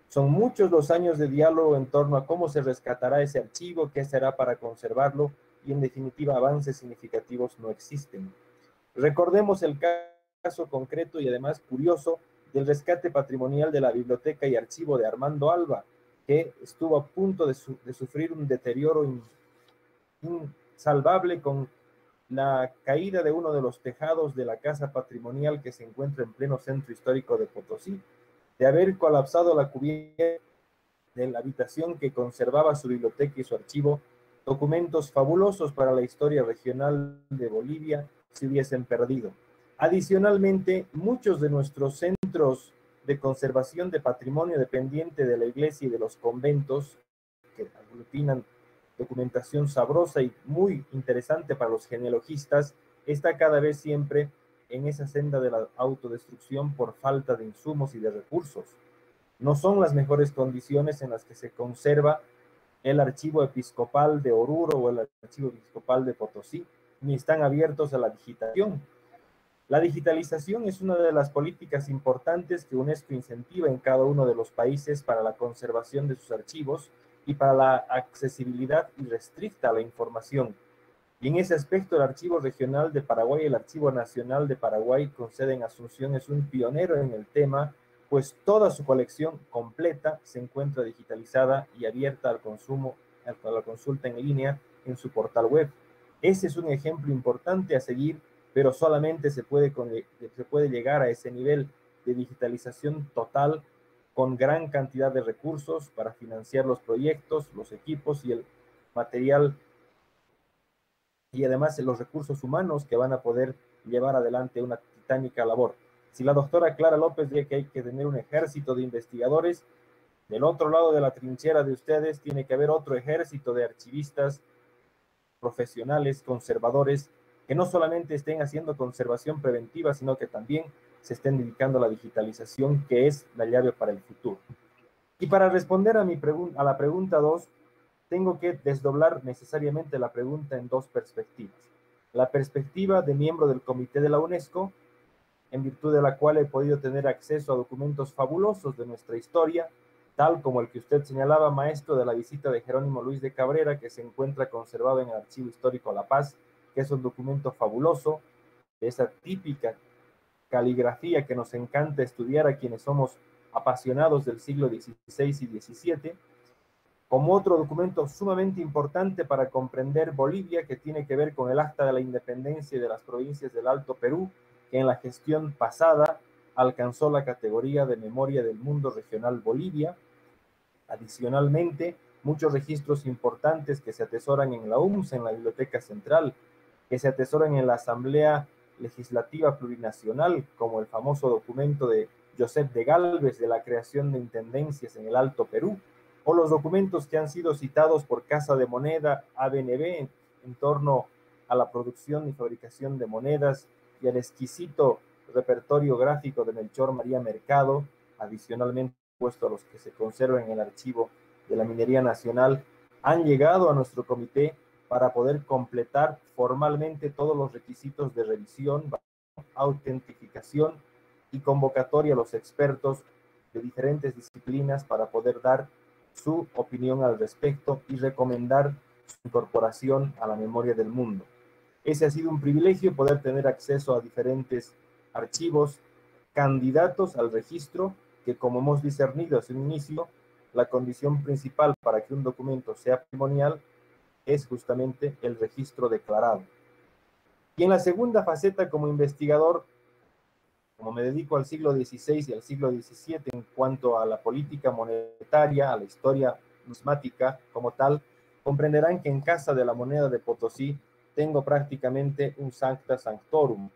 Son muchos los años de diálogo en torno a cómo se rescatará ese archivo, qué será para conservarlo, y en definitiva avances significativos no existen. Recordemos el caso concreto y además curioso del rescate patrimonial de la biblioteca y archivo de Armando Alba, que estuvo a punto de sufrir un deterioro insalvable con la caída de uno de los tejados de la casa patrimonial que se encuentra en pleno centro histórico de Potosí. de haber colapsado la cubierta de la habitación que conservaba su biblioteca y su archivo, documentos fabulosos para la historia regional de Bolivia se hubiesen perdido. Adicionalmente, muchos de nuestros centros de conservación de patrimonio dependiente de la iglesia y de los conventos, que aglutinan documentación sabrosa y muy interesante para los genealogistas, está cada vez siempre en esa senda de la autodestrucción por falta de insumos y de recursos. No son las mejores condiciones en las que se conserva el archivo episcopal de Oruro o el archivo episcopal de Potosí, ni están abiertos a la digitación. La digitalización es una de las políticas importantes que UNESCO incentiva en cada uno de los países para la conservación de sus archivos y para la accesibilidad irrestricta a la información. Y en ese aspecto, el Archivo Regional de Paraguay y el Archivo Nacional de Paraguay, con sede en Asunción, es un pionero en el tema, pues toda su colección completa se encuentra digitalizada y abierta al consumo, a la consulta en línea en su portal web. Ese es un ejemplo importante a seguir, pero solamente se puede llegar a ese nivel de digitalización total con gran cantidad de recursos para financiar los proyectos, los equipos y el material, y además los recursos humanos que van a poder llevar adelante una titánica labor. Si la doctora Clara López dice que hay que tener un ejército de investigadores, del otro lado de la trinchera de ustedes tiene que haber otro ejército de archivistas profesionales, conservadores, que no solamente estén haciendo conservación preventiva, sino que también se estén dedicando a la digitalización, que es la llave para el futuro. Y para responder a la pregunta 2, tengo que desdoblar necesariamente la pregunta en dos perspectivas. La perspectiva de miembro del comité de la UNESCO, en virtud de la cual he podido tener acceso a documentos fabulosos de nuestra historia, tal como el que usted señalaba, maestro, de la visita de Jerónimo Luis de Cabrera, que se encuentra conservado en el Archivo Histórico La Paz, que es un documento fabuloso, de esa típica caligrafía que nos encanta estudiar a quienes somos apasionados del siglo XVI y XVII, como otro documento sumamente importante para comprender Bolivia, que tiene que ver con el Acta de la Independencia de las provincias del Alto Perú, que en la gestión pasada alcanzó la categoría de Memoria del Mundo Regional Bolivia. Adicionalmente, muchos registros importantes que se atesoran en la UMS, en la Biblioteca Central, que se atesoran en la Asamblea Legislativa Plurinacional, como el famoso documento de Josep de Gálvez de la creación de intendencias en el Alto Perú, o los documentos que han sido citados por Casa de Moneda, ABNB, en torno a la producción y fabricación de monedas y al exquisito repertorio gráfico de Melchor María Mercado, adicionalmente puesto a los que se conservan en el archivo de la Minería Nacional, han llegado a nuestro comité para poder completar formalmente todos los requisitos de revisión, autentificación y convocatoria a los expertos de diferentes disciplinas para poder dar su opinión al respecto y recomendar su incorporación a la memoria del mundo. Ese ha sido un privilegio, poder tener acceso a diferentes archivos candidatos al registro, que como hemos discernido desde un inicio, la condición principal para que un documento sea patrimonial es justamente el registro declarado. Y en la segunda faceta, como investigador, como me dedico al siglo XVI y al siglo XVII en cuanto a la política monetaria, a la historia numismática como tal, comprenderán que en Casa de la Moneda de Potosí tengo prácticamente un sancta sanctorum.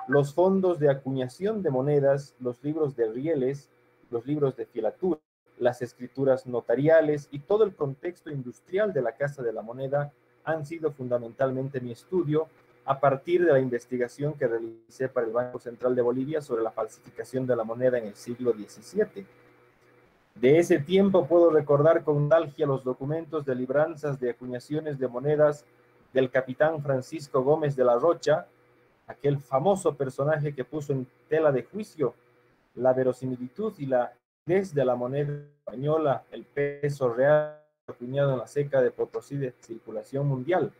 Los fondos de acuñación de monedas, los libros de rieles, los libros de filatura, las escrituras notariales y todo el contexto industrial de la Casa de la Moneda han sido fundamentalmente mi estudio a partir de la investigación que realicé para el Banco Central de Bolivia sobre la falsificación de la moneda en el siglo XVII. De ese tiempo puedo recordar con nostalgia los documentos de libranzas de acuñaciones de monedas del capitán Francisco Gómez de la Rocha, aquel famoso personaje que puso en tela de juicio la verosimilitud y la validez de la moneda española, el peso real acuñado en la ceca de Potosí de circulación mundial.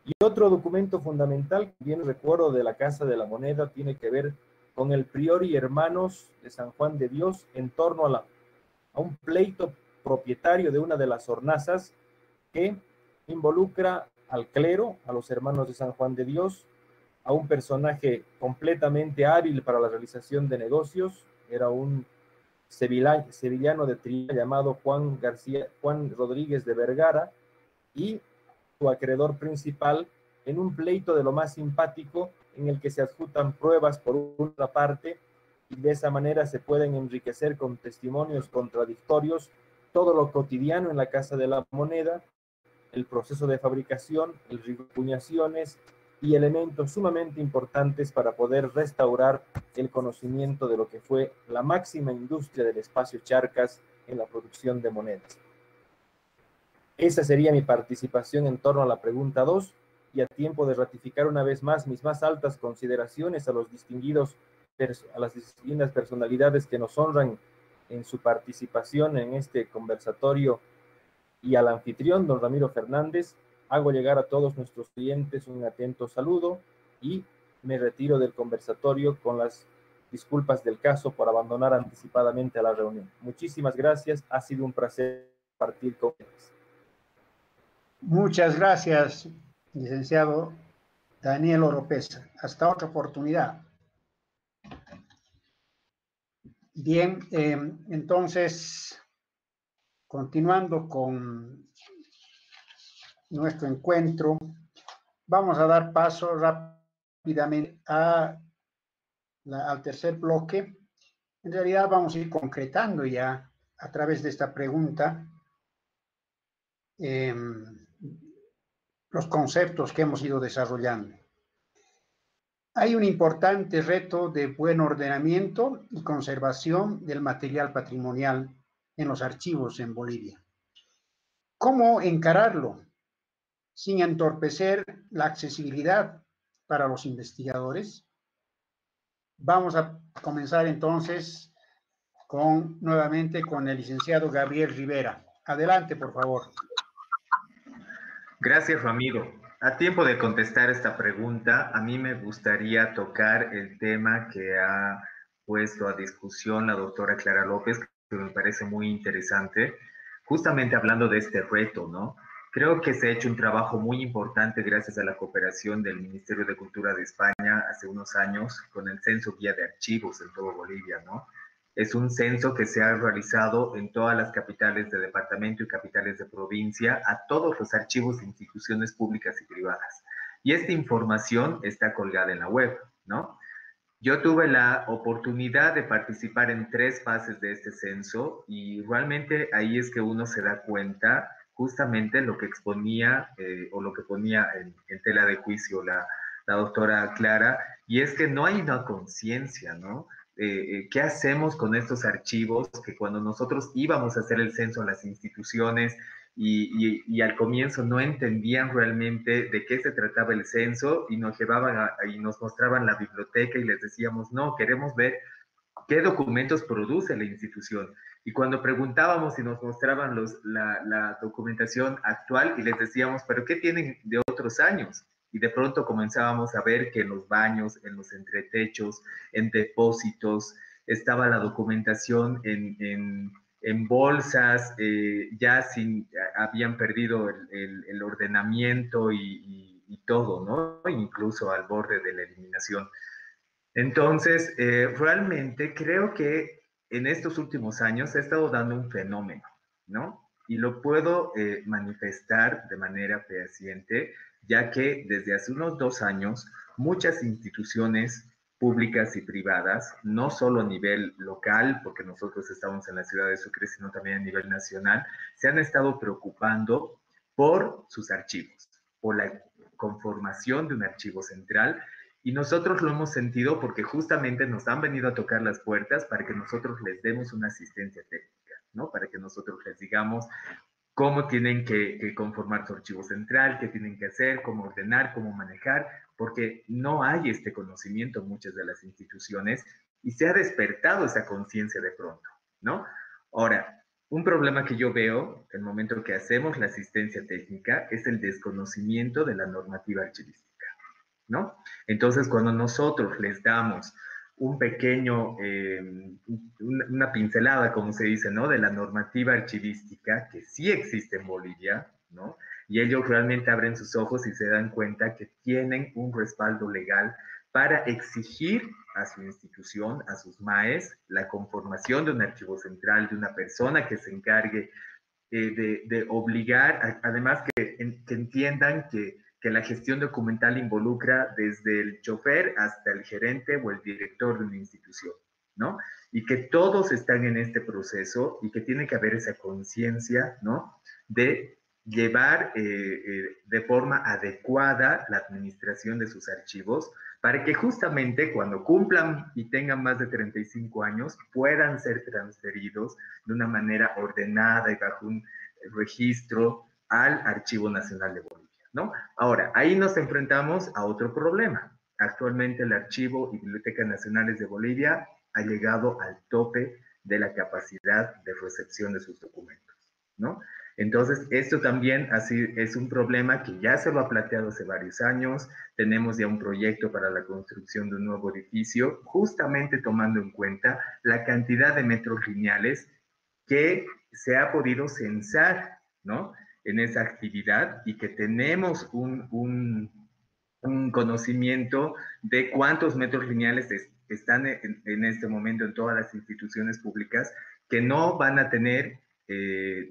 Y otro documento fundamental que bien recuerdo de la Casa de la Moneda tiene que ver con el priori hermanos de San Juan de Dios en torno a un pleito propietario de una de las hornazas que involucra al clero, a los hermanos de San Juan de Dios, a un personaje completamente hábil para la realización de negocios, era un sevillano de Triana llamado Juan Rodríguez de Vergara, y su acreedor principal, en un pleito de lo más simpático en el que se adjuntan pruebas por una parte, y de esa manera se pueden enriquecer con testimonios contradictorios todo lo cotidiano en la Casa de la Moneda, el proceso de fabricación, el rigor de acuñaciones y elementos sumamente importantes para poder restaurar el conocimiento de lo que fue la máxima industria del espacio Charcas en la producción de monedas. Esa sería mi participación en torno a la pregunta 2, y a tiempo de ratificar una vez más mis más altas consideraciones a las distinguidas personalidades que nos honran en su participación en este conversatorio, y al anfitrión, don Ramiro Fernández, hago llegar a todos nuestros clientes un atento saludo y me retiro del conversatorio con las disculpas del caso por abandonar anticipadamente a la reunión. Muchísimas gracias, ha sido un placer compartir con ustedes. Muchas gracias, licenciado Daniel Oropesa. Hasta otra oportunidad. Bien, entonces, continuando con nuestro encuentro, vamos a dar paso rápidamente al tercer bloque. En realidad vamos a ir concretando ya a través de esta pregunta los conceptos que hemos ido desarrollando. Hay un importante reto de buen ordenamiento y conservación del material patrimonial en los archivos en Bolivia. ¿Cómo encararlo sin entorpecer la accesibilidad para los investigadores? Vamos a comenzar entonces nuevamente con el licenciado Gabriel Rivera. Adelante, por favor. Gracias, Ramiro. A tiempo de contestar esta pregunta, a mí me gustaría tocar el tema que ha puesto a discusión la doctora Clara López, que me parece muy interesante, justamente hablando de este reto, ¿no? Creo que se ha hecho un trabajo muy importante gracias a la cooperación del Ministerio de Cultura de España hace unos años con el Censo Guía de Archivos en todo Bolivia, ¿no? Es un censo que se ha realizado en todas las capitales de departamento y capitales de provincia a todos los archivos de instituciones públicas y privadas. Y esta información está colgada en la web, ¿no? Yo tuve la oportunidad de participar en 3 fases de este censo y realmente ahí es que uno se da cuenta justamente lo que exponía o lo que ponía en tela de juicio la doctora Clara, y es que no hay una conciencia, ¿no? ¿Qué hacemos con estos archivos que cuando nosotros íbamos a hacer el censo a las instituciones y al comienzo no entendían realmente de qué se trataba el censo y nos llevaban y nos mostraban la biblioteca y les decíamos, no, queremos ver qué documentos produce la institución? Y cuando preguntábamos y nos mostraban la documentación actual y les decíamos, ¿pero qué tienen de otros años? Y de pronto comenzábamos a ver que en los baños, en los entretechos, en depósitos, estaba la documentación en bolsas, ya habían perdido el ordenamiento y todo, ¿no? Incluso al borde de la eliminación. Entonces, realmente creo que en estos últimos años se ha estado dando un fenómeno, ¿no? Y lo puedo manifestar de manera fehaciente, ya que desde hace unos 2 años muchas instituciones públicas y privadas, no solo a nivel local, porque nosotros estamos en la ciudad de Sucre, sino también a nivel nacional, se han estado preocupando por sus archivos, por la conformación de un archivo central. Y nosotros lo hemos sentido porque justamente nos han venido a tocar las puertas para que nosotros les demos una asistencia técnica, ¿no? Para que nosotros les digamos cómo tienen que conformar su archivo central, qué tienen que hacer, cómo ordenar, cómo manejar, porque no hay este conocimiento en muchas de las instituciones y se ha despertado esa conciencia de pronto, ¿no? Ahora, un problema que yo veo el momento que hacemos la asistencia técnica es el desconocimiento de la normativa archivística, ¿no? Entonces, cuando nosotros les damos un pequeño, una pincelada, como se dice, ¿no? De la normativa archivística, que sí existe en Bolivia, ¿no? Y ellos realmente abren sus ojos y se dan cuenta que tienen un respaldo legal para exigir a su institución, a sus MAES, la conformación de un archivo central, de una persona que se encargue de obligar, además que entiendan que la gestión documental involucra desde el chofer hasta el gerente o el director de una institución, ¿no? Y que todos están en este proceso y que tiene que haber esa conciencia, ¿no? De llevar de forma adecuada la administración de sus archivos para que justamente cuando cumplan y tengan más de 35 años puedan ser transferidos de una manera ordenada y bajo un registro al Archivo Nacional de Bolivia, ¿no? Ahora, ahí nos enfrentamos a otro problema. Actualmente el Archivo y Biblioteca Nacionales de Bolivia ha llegado al tope de la capacidad de recepción de sus documentos, ¿no? Entonces, esto también así es un problema que ya se lo ha planteado hace varios años. Tenemos ya un proyecto para la construcción de un nuevo edificio, justamente tomando en cuenta la cantidad de metros lineales que se ha podido censar, ¿no? En esa actividad y que tenemos un conocimiento de cuántos metros lineales están en este momento en todas las instituciones públicas que no van a tener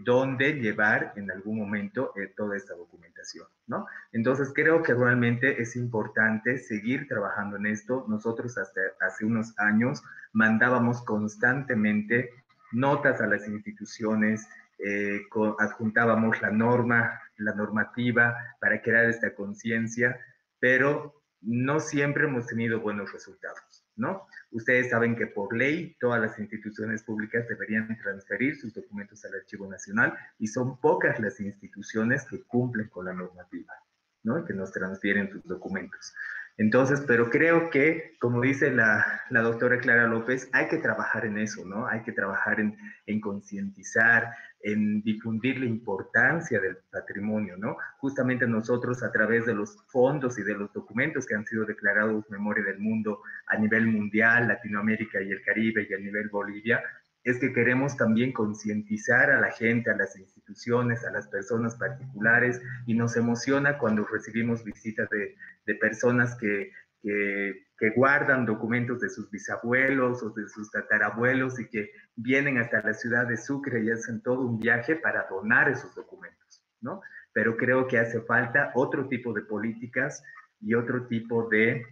dónde llevar en algún momento toda esta documentación, ¿no? Entonces creo que realmente es importante seguir trabajando en esto. Nosotros hasta hace unos años mandábamos constantemente notas a las instituciones, adjuntábamos la normativa para crear esta conciencia, pero no siempre hemos tenido buenos resultados, ¿no? Ustedes saben que por ley todas las instituciones públicas deberían transferir sus documentos al Archivo Nacional y son pocas las instituciones que cumplen con la normativa, ¿no? Que nos transfieren sus documentos. Entonces, pero creo que, como dice la doctora Clara López, hay que trabajar en eso, ¿no? Hay que trabajar en concientizar, en difundir la importancia del patrimonio, ¿no? Justamente nosotros, a través de los fondos y de los documentos que han sido declarados Memoria del Mundo a nivel mundial, Latinoamérica y el Caribe y a nivel Bolivia, es que queremos también concientizar a la gente, a las instituciones, a las personas particulares, y nos emociona cuando recibimos visitas de personas que guardan documentos de sus bisabuelos o de sus tatarabuelos y que vienen hasta la ciudad de Sucre y hacen todo un viaje para donar esos documentos, ¿no? Pero creo que hace falta otro tipo de políticas y otro tipo de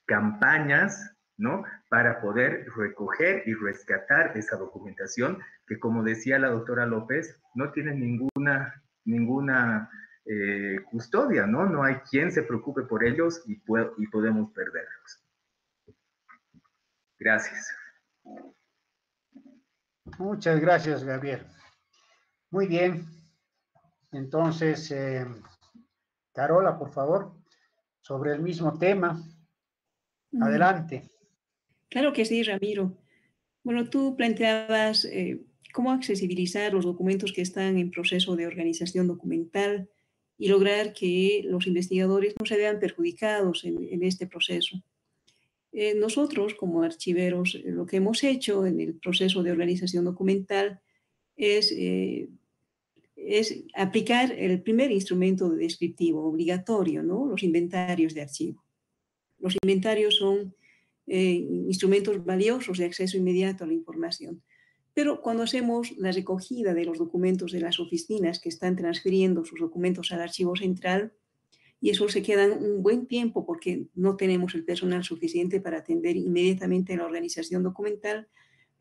campañas, ¿no? Para poder recoger y rescatar esa documentación que, como decía la doctora López, no tiene ninguna custodia, ¿no? No hay quien se preocupe por ellos y podemos perderlos. Gracias. Muchas gracias, Gabriel. Muy bien. Entonces, Carola, por favor, sobre el mismo tema. Adelante. Claro que sí, Ramiro. Bueno, tú planteabas cómo accesibilizar los documentos que están en proceso de organización documental y lograr que los investigadores no se vean perjudicados en este proceso. Nosotros, como archiveros, lo que hemos hecho en el proceso de organización documental es aplicar el primer instrumento descriptivo obligatorio, ¿no? Los inventarios de archivo. Los inventarios son instrumentos valiosos de acceso inmediato a la información. Pero cuando hacemos la recogida de los documentos de las oficinas que están transfiriendo sus documentos al archivo central, y eso se queda un buen tiempo porque no tenemos el personal suficiente para atender inmediatamente a la organización documental,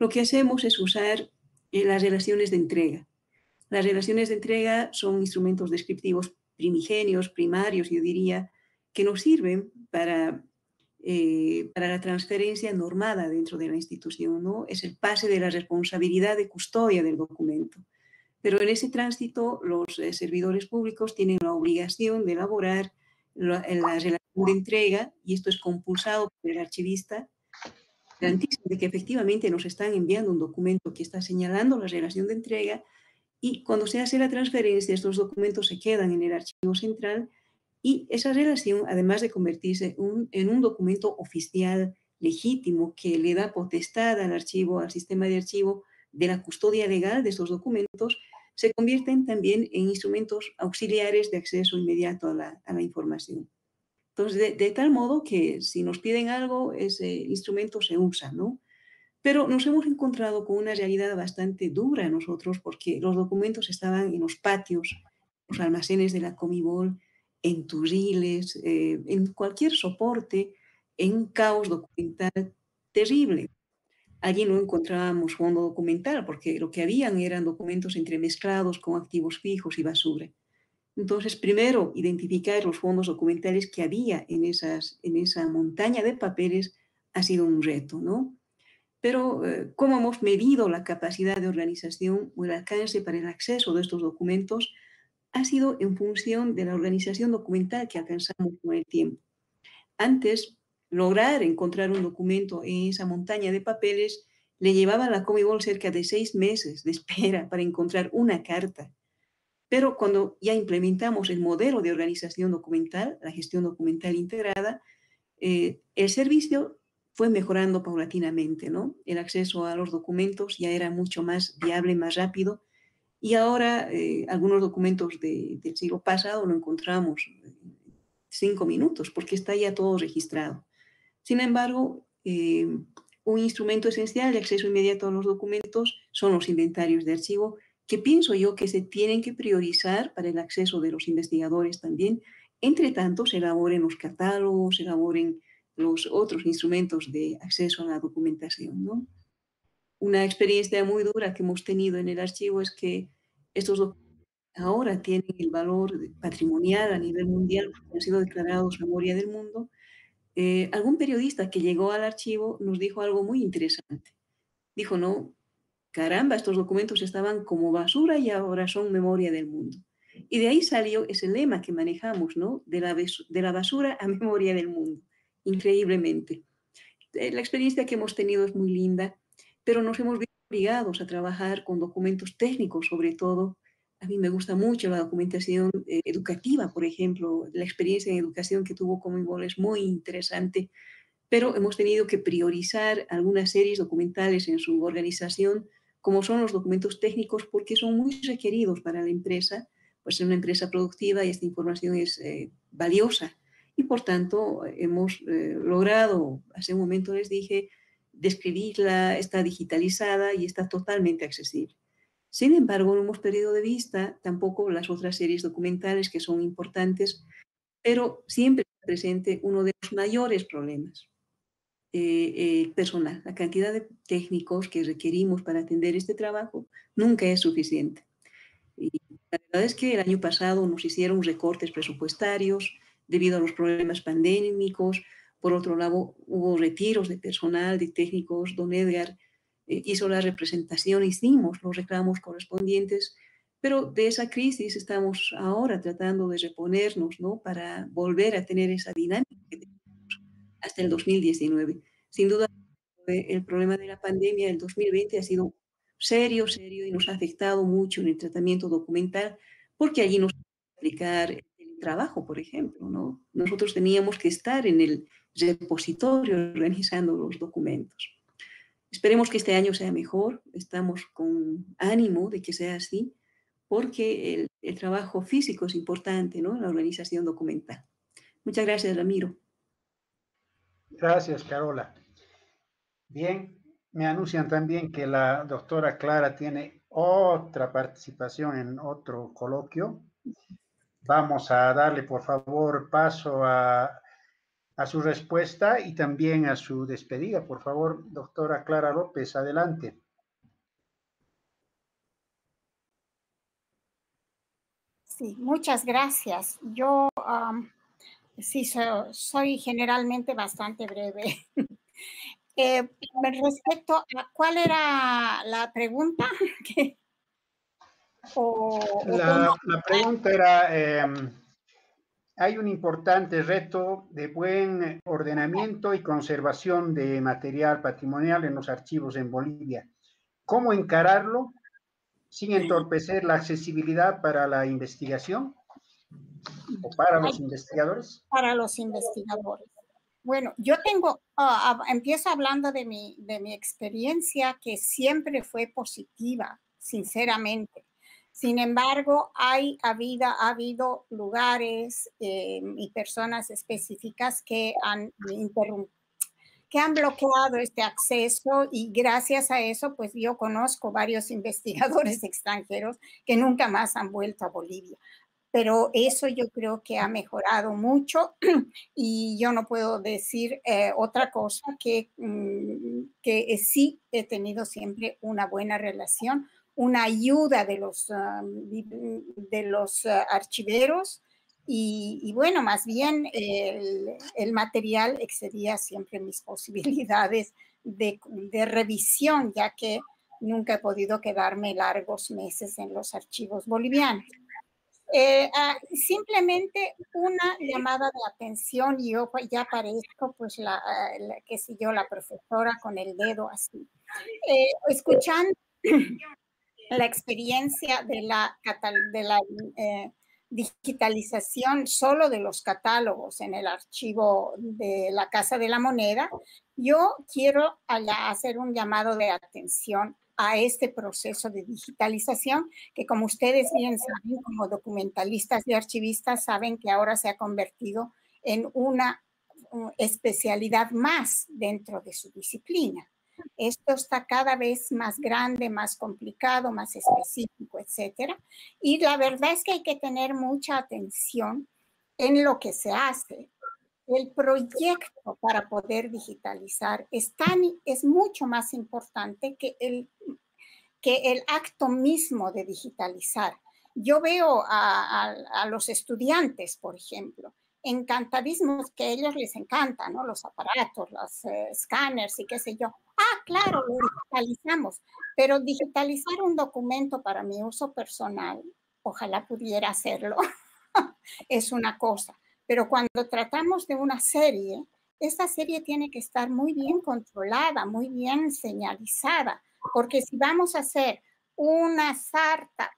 lo que hacemos es usar las relaciones de entrega. Las relaciones de entrega son instrumentos descriptivos primigenios, primarios, yo diría, que nos sirven para la transferencia normada dentro de la institución, ¿no? Es el pase de la responsabilidad de custodia del documento. Pero en ese tránsito, los servidores públicos tienen la obligación de elaborar la relación de entrega, y esto es compulsado por el archivista, garantiza de que efectivamente nos están enviando un documento que está señalando la relación de entrega, y cuando se hace la transferencia, estos documentos se quedan en el archivo central, y esa relación, además de convertirse en un documento oficial legítimo que le da potestad al archivo, al sistema de archivo, de la custodia legal de estos documentos, se convierten también en instrumentos auxiliares de acceso inmediato a la información. Entonces, de tal modo que si nos piden algo, ese instrumento se usa, ¿no? Pero nos hemos encontrado con una realidad bastante dura nosotros porque los documentos estaban en los patios, los almacenes de la Comibol, en turriles, en cualquier soporte, en un caos documental terrible. Allí no encontrábamos fondo documental porque lo que habían eran documentos entremezclados con activos fijos y basura. Entonces, primero, identificar los fondos documentales que había en esa montaña de papeles ha sido un reto, ¿no? Pero, ¿cómo hemos medido la capacidad de organización o el alcance para el acceso de estos documentos? Ha sido en función de la organización documental que alcanzamos con el tiempo. Antes, lograr encontrar un documento en esa montaña de papeles le llevaba a la Comibol cerca de 6 meses de espera para encontrar una carta. Pero cuando ya implementamos el modelo de organización documental, la gestión documental integrada, el servicio fue mejorando paulatinamente, ¿no? El acceso a los documentos ya era mucho más viable, más rápido, y ahora algunos documentos del siglo pasado lo encontramos en 5 minutos, porque está ya todo registrado. Sin embargo, un instrumento esencial de acceso inmediato a los documentos son los inventarios de archivo, que pienso yo que se tienen que priorizar para el acceso de los investigadores también. Entre tanto, se elaboren los catálogos, se elaboren los otros instrumentos de acceso a la documentación, ¿no? Una experiencia muy dura que hemos tenido en el archivo es que estos documentos ahora tienen el valor patrimonial a nivel mundial porque han sido declarados Memoria del Mundo. Algún periodista que llegó al archivo nos dijo algo muy interesante. Dijo, no, caramba, estos documentos estaban como basura y ahora son Memoria del Mundo. Y de ahí salió ese lema que manejamos, ¿no? De la basura a Memoria del Mundo. Increíblemente. La experiencia que hemos tenido es muy linda, pero nos hemos visto obligados a trabajar con documentos técnicos, sobre todo. A mí me gusta mucho la documentación educativa, por ejemplo. La experiencia en educación que tuvo Comibol es muy interesante, pero hemos tenido que priorizar algunas series documentales en su organización, como son los documentos técnicos, porque son muy requeridos para la empresa, pues es una empresa productiva y esta información es valiosa. Y por tanto, hemos logrado, hace un momento les dije, describirla, está digitalizada y está totalmente accesible. Sin embargo, no hemos perdido de vista tampoco las otras series documentales que son importantes, pero siempre está presente uno de los mayores problemas. Personal, la cantidad de técnicos que requerimos para atender este trabajo nunca es suficiente. Y la verdad es que el año pasado nos hicieron recortes presupuestarios debido a los problemas pandémicos. Por otro lado, hubo retiros de personal, de técnicos. Don Edgar hizo la representación, hicimos los reclamos correspondientes, pero de esa crisis estamos ahora tratando de reponernos, ¿no? Para volver a tener esa dinámica hasta el 2019. Sin duda, el problema de la pandemia del 2020 ha sido serio y nos ha afectado mucho en el tratamiento documental, porque allí nos aplicar el trabajo, por ejemplo, ¿no? Nosotros teníamos que estar en el repositorio organizando los documentos. Esperemos que este año sea mejor, estamos con ánimo de que sea así, porque el trabajo físico es importante, ¿no? En la organización documental. Muchas gracias, Ramiro. Gracias, Carola. Bien, me anuncian también que la doctora Clara tiene otra participación en otro coloquio. Vamos a darle, por favor, paso a su respuesta y también a su despedida. Por favor, doctora Clara López, adelante. Sí, muchas gracias. Yo sí soy generalmente bastante breve. Respecto a cuál era la pregunta. La pregunta era, hay un importante reto de buen ordenamiento y conservación de material patrimonial en los archivos en Bolivia. ¿Cómo encararlo sin entorpecer la accesibilidad para la investigación o para los investigadores? Para los investigadores. Bueno, yo empiezo hablando de mi experiencia, que siempre fue positiva, sinceramente. Sin embargo, ha habido lugares y personas específicas que han bloqueado este acceso, y gracias a eso, pues yo conozco varios investigadores extranjeros que nunca más han vuelto a Bolivia. Pero eso yo creo que ha mejorado mucho y yo no puedo decir otra cosa que sí he tenido siempre una buena relación, una ayuda de los archiveros y bueno, más bien el material excedía siempre mis posibilidades de revisión, ya que nunca he podido quedarme largos meses en los archivos bolivianos. Simplemente una llamada de atención, y yo ya parezco pues qué sé yo, la profesora con el dedo así. Escuchando la experiencia de la digitalización solo de los catálogos en el archivo de la Casa de la Moneda, yo quiero hacer un llamado de atención a este proceso de digitalización que, como ustedes bien saben, como documentalistas y archivistas, saben que ahora se ha convertido en una especialidad más dentro de su disciplina. Esto está cada vez más grande, más complicado, más específico, etcétera. Y la verdad es que hay que tener mucha atención en lo que se hace. El proyecto para poder digitalizar es mucho más importante que el acto mismo de digitalizar. Yo veo a los estudiantes, por ejemplo, encantadísimos, que a ellos les encantan, ¿no? Los aparatos, los escáneres y qué sé yo. Ah, claro, lo digitalizamos, pero digitalizar un documento para mi uso personal, ojalá pudiera hacerlo, es una cosa. Pero cuando tratamos de una serie, esta serie tiene que estar muy bien controlada, muy bien señalizada, porque si vamos a hacer una sarta,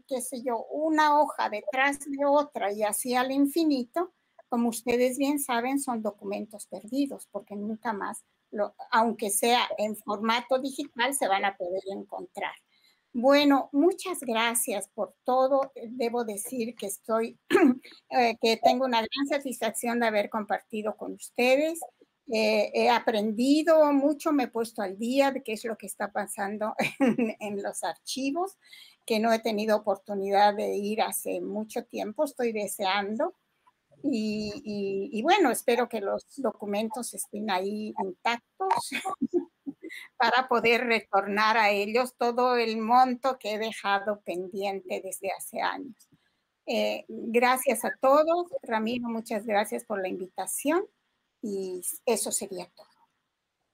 qué sé yo, una hoja detrás de otra y así al infinito, como ustedes bien saben, son documentos perdidos, porque nunca más, aunque sea en formato digital, se van a poder encontrar. Bueno, muchas gracias por todo. Debo decir que que tengo una gran satisfacción de haber compartido con ustedes. He aprendido mucho, me he puesto al día de qué es lo que está pasando en los archivos, que no he tenido oportunidad de ir hace mucho tiempo, estoy deseando. Y bueno, espero que los documentos estén ahí intactos para poder retornar a ellos todo el monto que he dejado pendiente desde hace años. Gracias a todos. Ramiro, muchas gracias por la invitación y eso sería todo.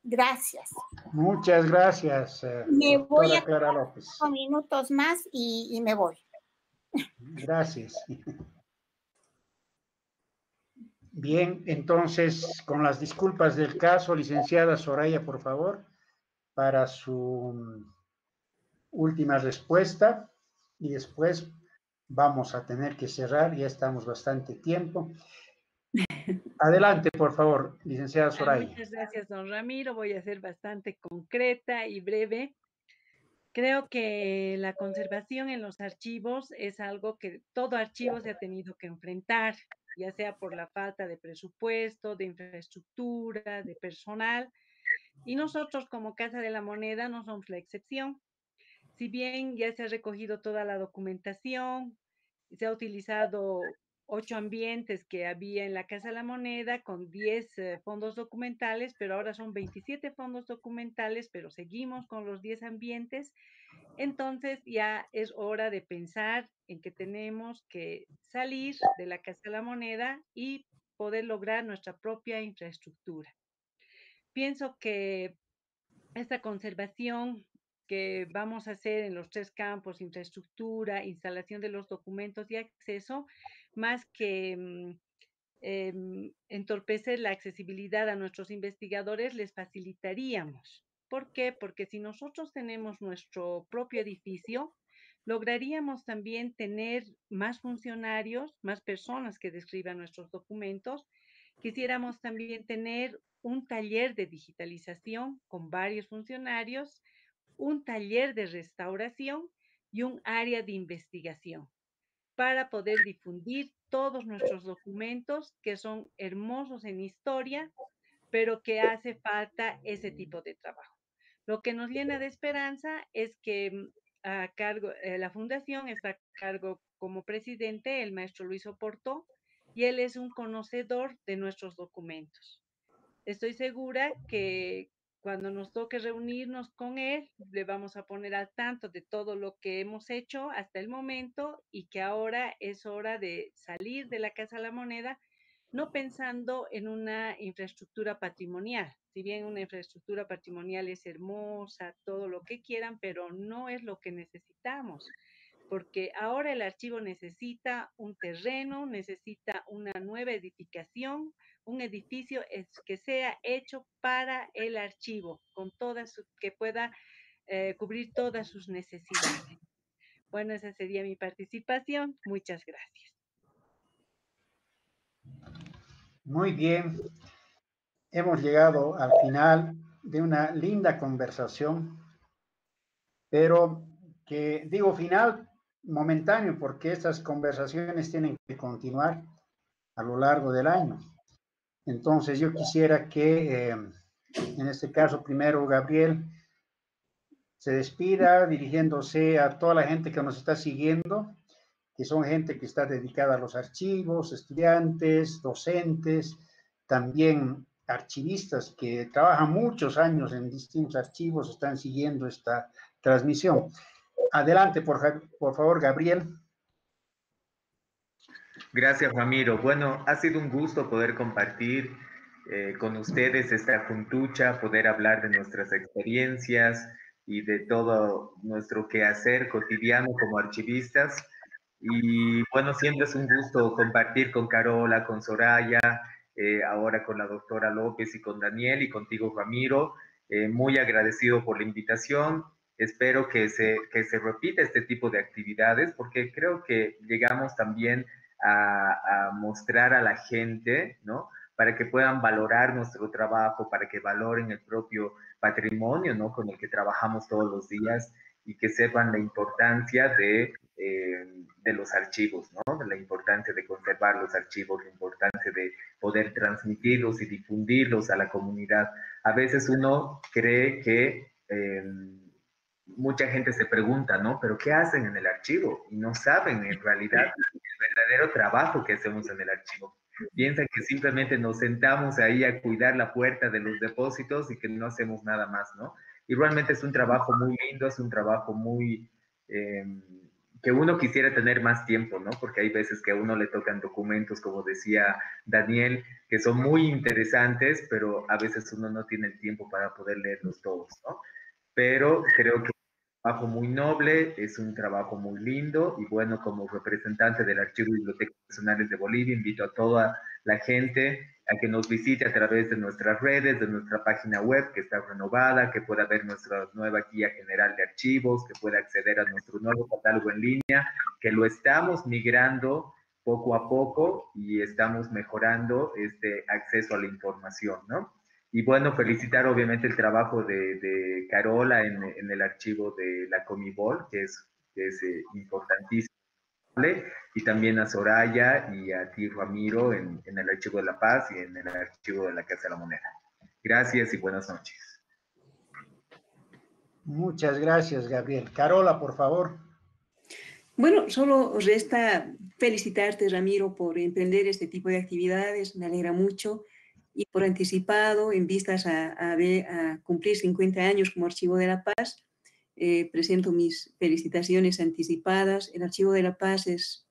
Gracias. Muchas gracias, Me voy a Clara López. 5 minutos más y me voy. Gracias. Bien, entonces, con las disculpas del caso, licenciada Soraya, por favor, para su última respuesta, y después vamos a tener que cerrar, ya estamos bastante tiempo. Adelante, por favor, licenciada Soraya. Muchas gracias, don Ramiro. Voy a ser bastante concreta y breve. Creo que la conservación en los archivos es algo que todo archivo se ha tenido que enfrentar, ya sea por la falta de presupuesto, de infraestructura, de personal, y nosotros como Casa de la Moneda no somos la excepción. Si bien ya se ha recogido toda la documentación, se ha utilizado 8 ambientes que había en la Casa de la Moneda con 10 fondos documentales, pero ahora son 27 fondos documentales, pero seguimos con los 10 ambientes. Entonces ya es hora de pensar en que tenemos que salir de la Casa de la Moneda y poder lograr nuestra propia infraestructura. Pienso que esta conservación que vamos a hacer en los 3 campos, infraestructura, instalación de los documentos y acceso, más que entorpecer la accesibilidad a nuestros investigadores, les facilitaríamos. ¿Por qué? Porque si nosotros tenemos nuestro propio edificio, lograríamos también tener más funcionarios, más personas que describan nuestros documentos. Quisiéramos también tener un taller de digitalización con varios funcionarios, un taller de restauración y un área de investigación para poder difundir todos nuestros documentos que son hermosos en historia, pero que hace falta ese tipo de trabajo. Lo que nos llena de esperanza es que la fundación está a cargo como presidente el maestro Luis Oporto, y él es un conocedor de nuestros documentos. Estoy segura que cuando nos toque reunirnos con él, le vamos a poner al tanto de todo lo que hemos hecho hasta el momento, y que ahora es hora de salir de la Casa de la Moneda, no pensando en una infraestructura patrimonial. Si bien una infraestructura patrimonial es hermosa, todo lo que quieran, pero no es lo que necesitamos, porque ahora el archivo necesita un terreno, necesita una nueva edificación, un edificio que sea hecho para el archivo, que pueda cubrir todas sus necesidades. Bueno, esa sería mi participación. Muchas gracias. Muy bien. Hemos llegado al final de una linda conversación, pero que digo final momentáneo porque estas conversaciones tienen que continuar a lo largo del año. Entonces yo quisiera que, en este caso primero Gabriel, se despida dirigiéndose a toda la gente que nos está siguiendo, que son gente que está dedicada a los archivos, estudiantes, docentes, también archivistas que trabajan muchos años en distintos archivos, están siguiendo esta transmisión. Adelante, por favor, Gabriel. Gracias, Ramiro. Bueno, ha sido un gusto poder compartir con ustedes esta juntucha, poder hablar de nuestras experiencias y de todo nuestro quehacer cotidiano como archivistas. Y bueno, siempre es un gusto compartir con Carola, con Soraya, ahora con la doctora López y con Daniel y contigo, Ramiro. Muy agradecido por la invitación. Espero que se repita este tipo de actividades porque creo que llegamos también a mostrar a la gente, ¿no? Para que puedan valorar nuestro trabajo, para que valoren el propio patrimonio, ¿no? Con el que trabajamos todos los días y que sepan la importancia de los archivos, ¿no? De la importancia de conservar los archivos, la importancia de poder transmitirlos y difundirlos a la comunidad. A veces uno cree que mucha gente se pregunta, ¿no? ¿Pero qué hacen en el archivo? Y no saben en realidad el verdadero trabajo que hacemos en el archivo. Piensan que simplemente nos sentamos ahí a cuidar la puerta de los depósitos y que no hacemos nada más, ¿no? Y realmente es un trabajo muy lindo, es un trabajo muy... que uno quisiera tener más tiempo, ¿no? Porque hay veces que a uno le tocan documentos, como decía Daniel, que son muy interesantes, pero a veces uno no tiene el tiempo para poder leerlos todos, ¿no? Pero creo que es un trabajo muy noble, es un trabajo muy lindo y bueno, como representante del Archivo de Bibliotecas Nacionales de Bolivia, invito a toda la gente a que nos visite a través de nuestras redes, de nuestra página web que está renovada, que pueda ver nuestra nueva guía general de archivos, que pueda acceder a nuestro nuevo catálogo en línea, que lo estamos migrando poco a poco y estamos mejorando este acceso a la información, ¿no? Y bueno, felicitar obviamente el trabajo de Carola en el archivo de la Comibol, que es importantísimo. Y también a Soraya y a ti, Ramiro, en el Archivo de La Paz y en el Archivo de la Casa de la Moneda. Gracias y buenas noches. Muchas gracias, Gabriel. Carola, por favor. Bueno, solo resta felicitarte, Ramiro, por emprender este tipo de actividades. Me alegra mucho. Y por anticipado, en vistas a cumplir 50 años como Archivo de la Paz, presento mis felicitaciones anticipadas. El Archivo de la Paz es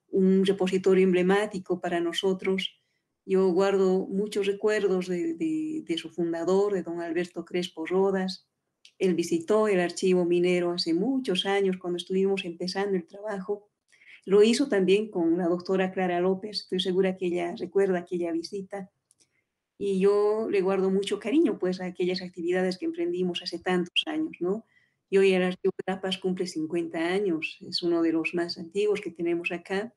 un repositorio emblemático para nosotros. Yo guardo muchos recuerdos de su fundador, de don Alberto Crespo Rodas. Él visitó el archivo minero hace muchos años cuando estuvimos empezando el trabajo. Lo hizo también con la doctora Clara López. Estoy segura que ella recuerda aquella visita. Y yo le guardo mucho cariño pues a aquellas actividades que emprendimos hace tantos años, ¿no? Y hoy el Archivo de La Paz cumple 50 años. Es uno de los más antiguos que tenemos acá.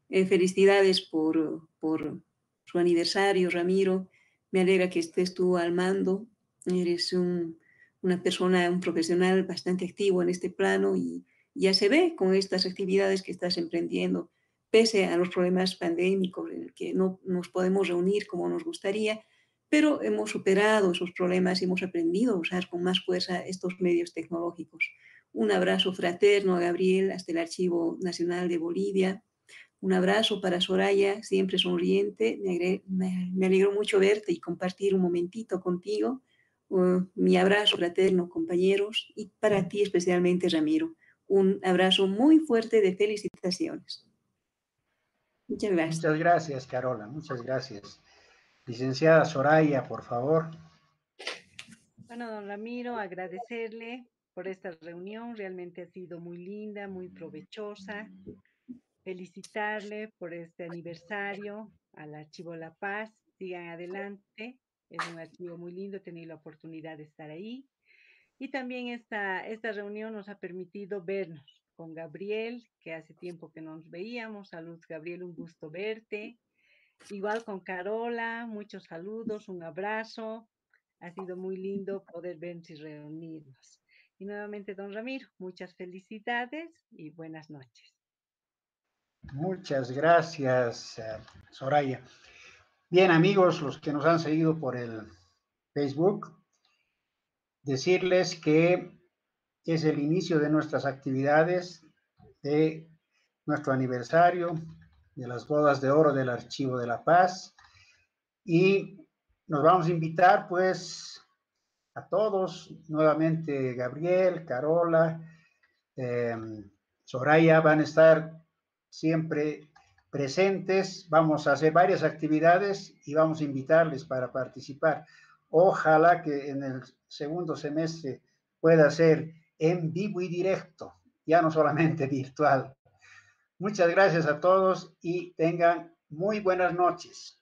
Felicidades por su aniversario, Ramiro. Me alegra que estés tú al mando. Eres una persona, un profesional bastante activo en este plano y Ya se ve con estas actividades que estás emprendiendo, pese a los problemas pandémicos en el que no nos podemos reunir como nos gustaría, pero hemos superado esos problemas y hemos aprendido a usar con más fuerza estos medios tecnológicos. Un abrazo fraterno a Gabriel hasta el Archivo Nacional de Bolivia. Un abrazo para Soraya, siempre sonriente. Me alegró mucho verte y compartir un momentito contigo. Mi abrazo fraterno, compañeros, y para ti especialmente, Ramiro. Un abrazo muy fuerte de felicitaciones. Muchas gracias. Muchas gracias, Carola. Muchas gracias. Licenciada Soraya, por favor. Bueno, don Ramiro, agradecerle por esta reunión. Realmente ha sido muy linda, muy provechosa. Felicitarle por este aniversario al Archivo La Paz. Sigan adelante. Es un archivo muy lindo. He tenido la oportunidad de estar ahí. Y también esta reunión nos ha permitido vernos con Gabriel, que hace tiempo que no nos veíamos. Saludos, Gabriel, un gusto verte. Igual con Carola, muchos saludos, un abrazo. Ha sido muy lindo poder vernos y reunirnos. Y nuevamente, don Ramiro, muchas felicidades y buenas noches. Muchas gracias, Soraya. Bien, amigos, los que nos han seguido por el Facebook, decirles que es el inicio de nuestras actividades, de nuestro aniversario, de las bodas de oro del Archivo de La Paz, y nos vamos a invitar, pues, a todos, nuevamente Gabriel, Carola, Soraya van a estar siempre presentes. Vamos a hacer varias actividades y vamos a invitarles para participar. Ojalá que en el segundo semestre pueda ser en vivo y directo, ya no solamente virtual. Muchas gracias a todos y tengan muy buenas noches.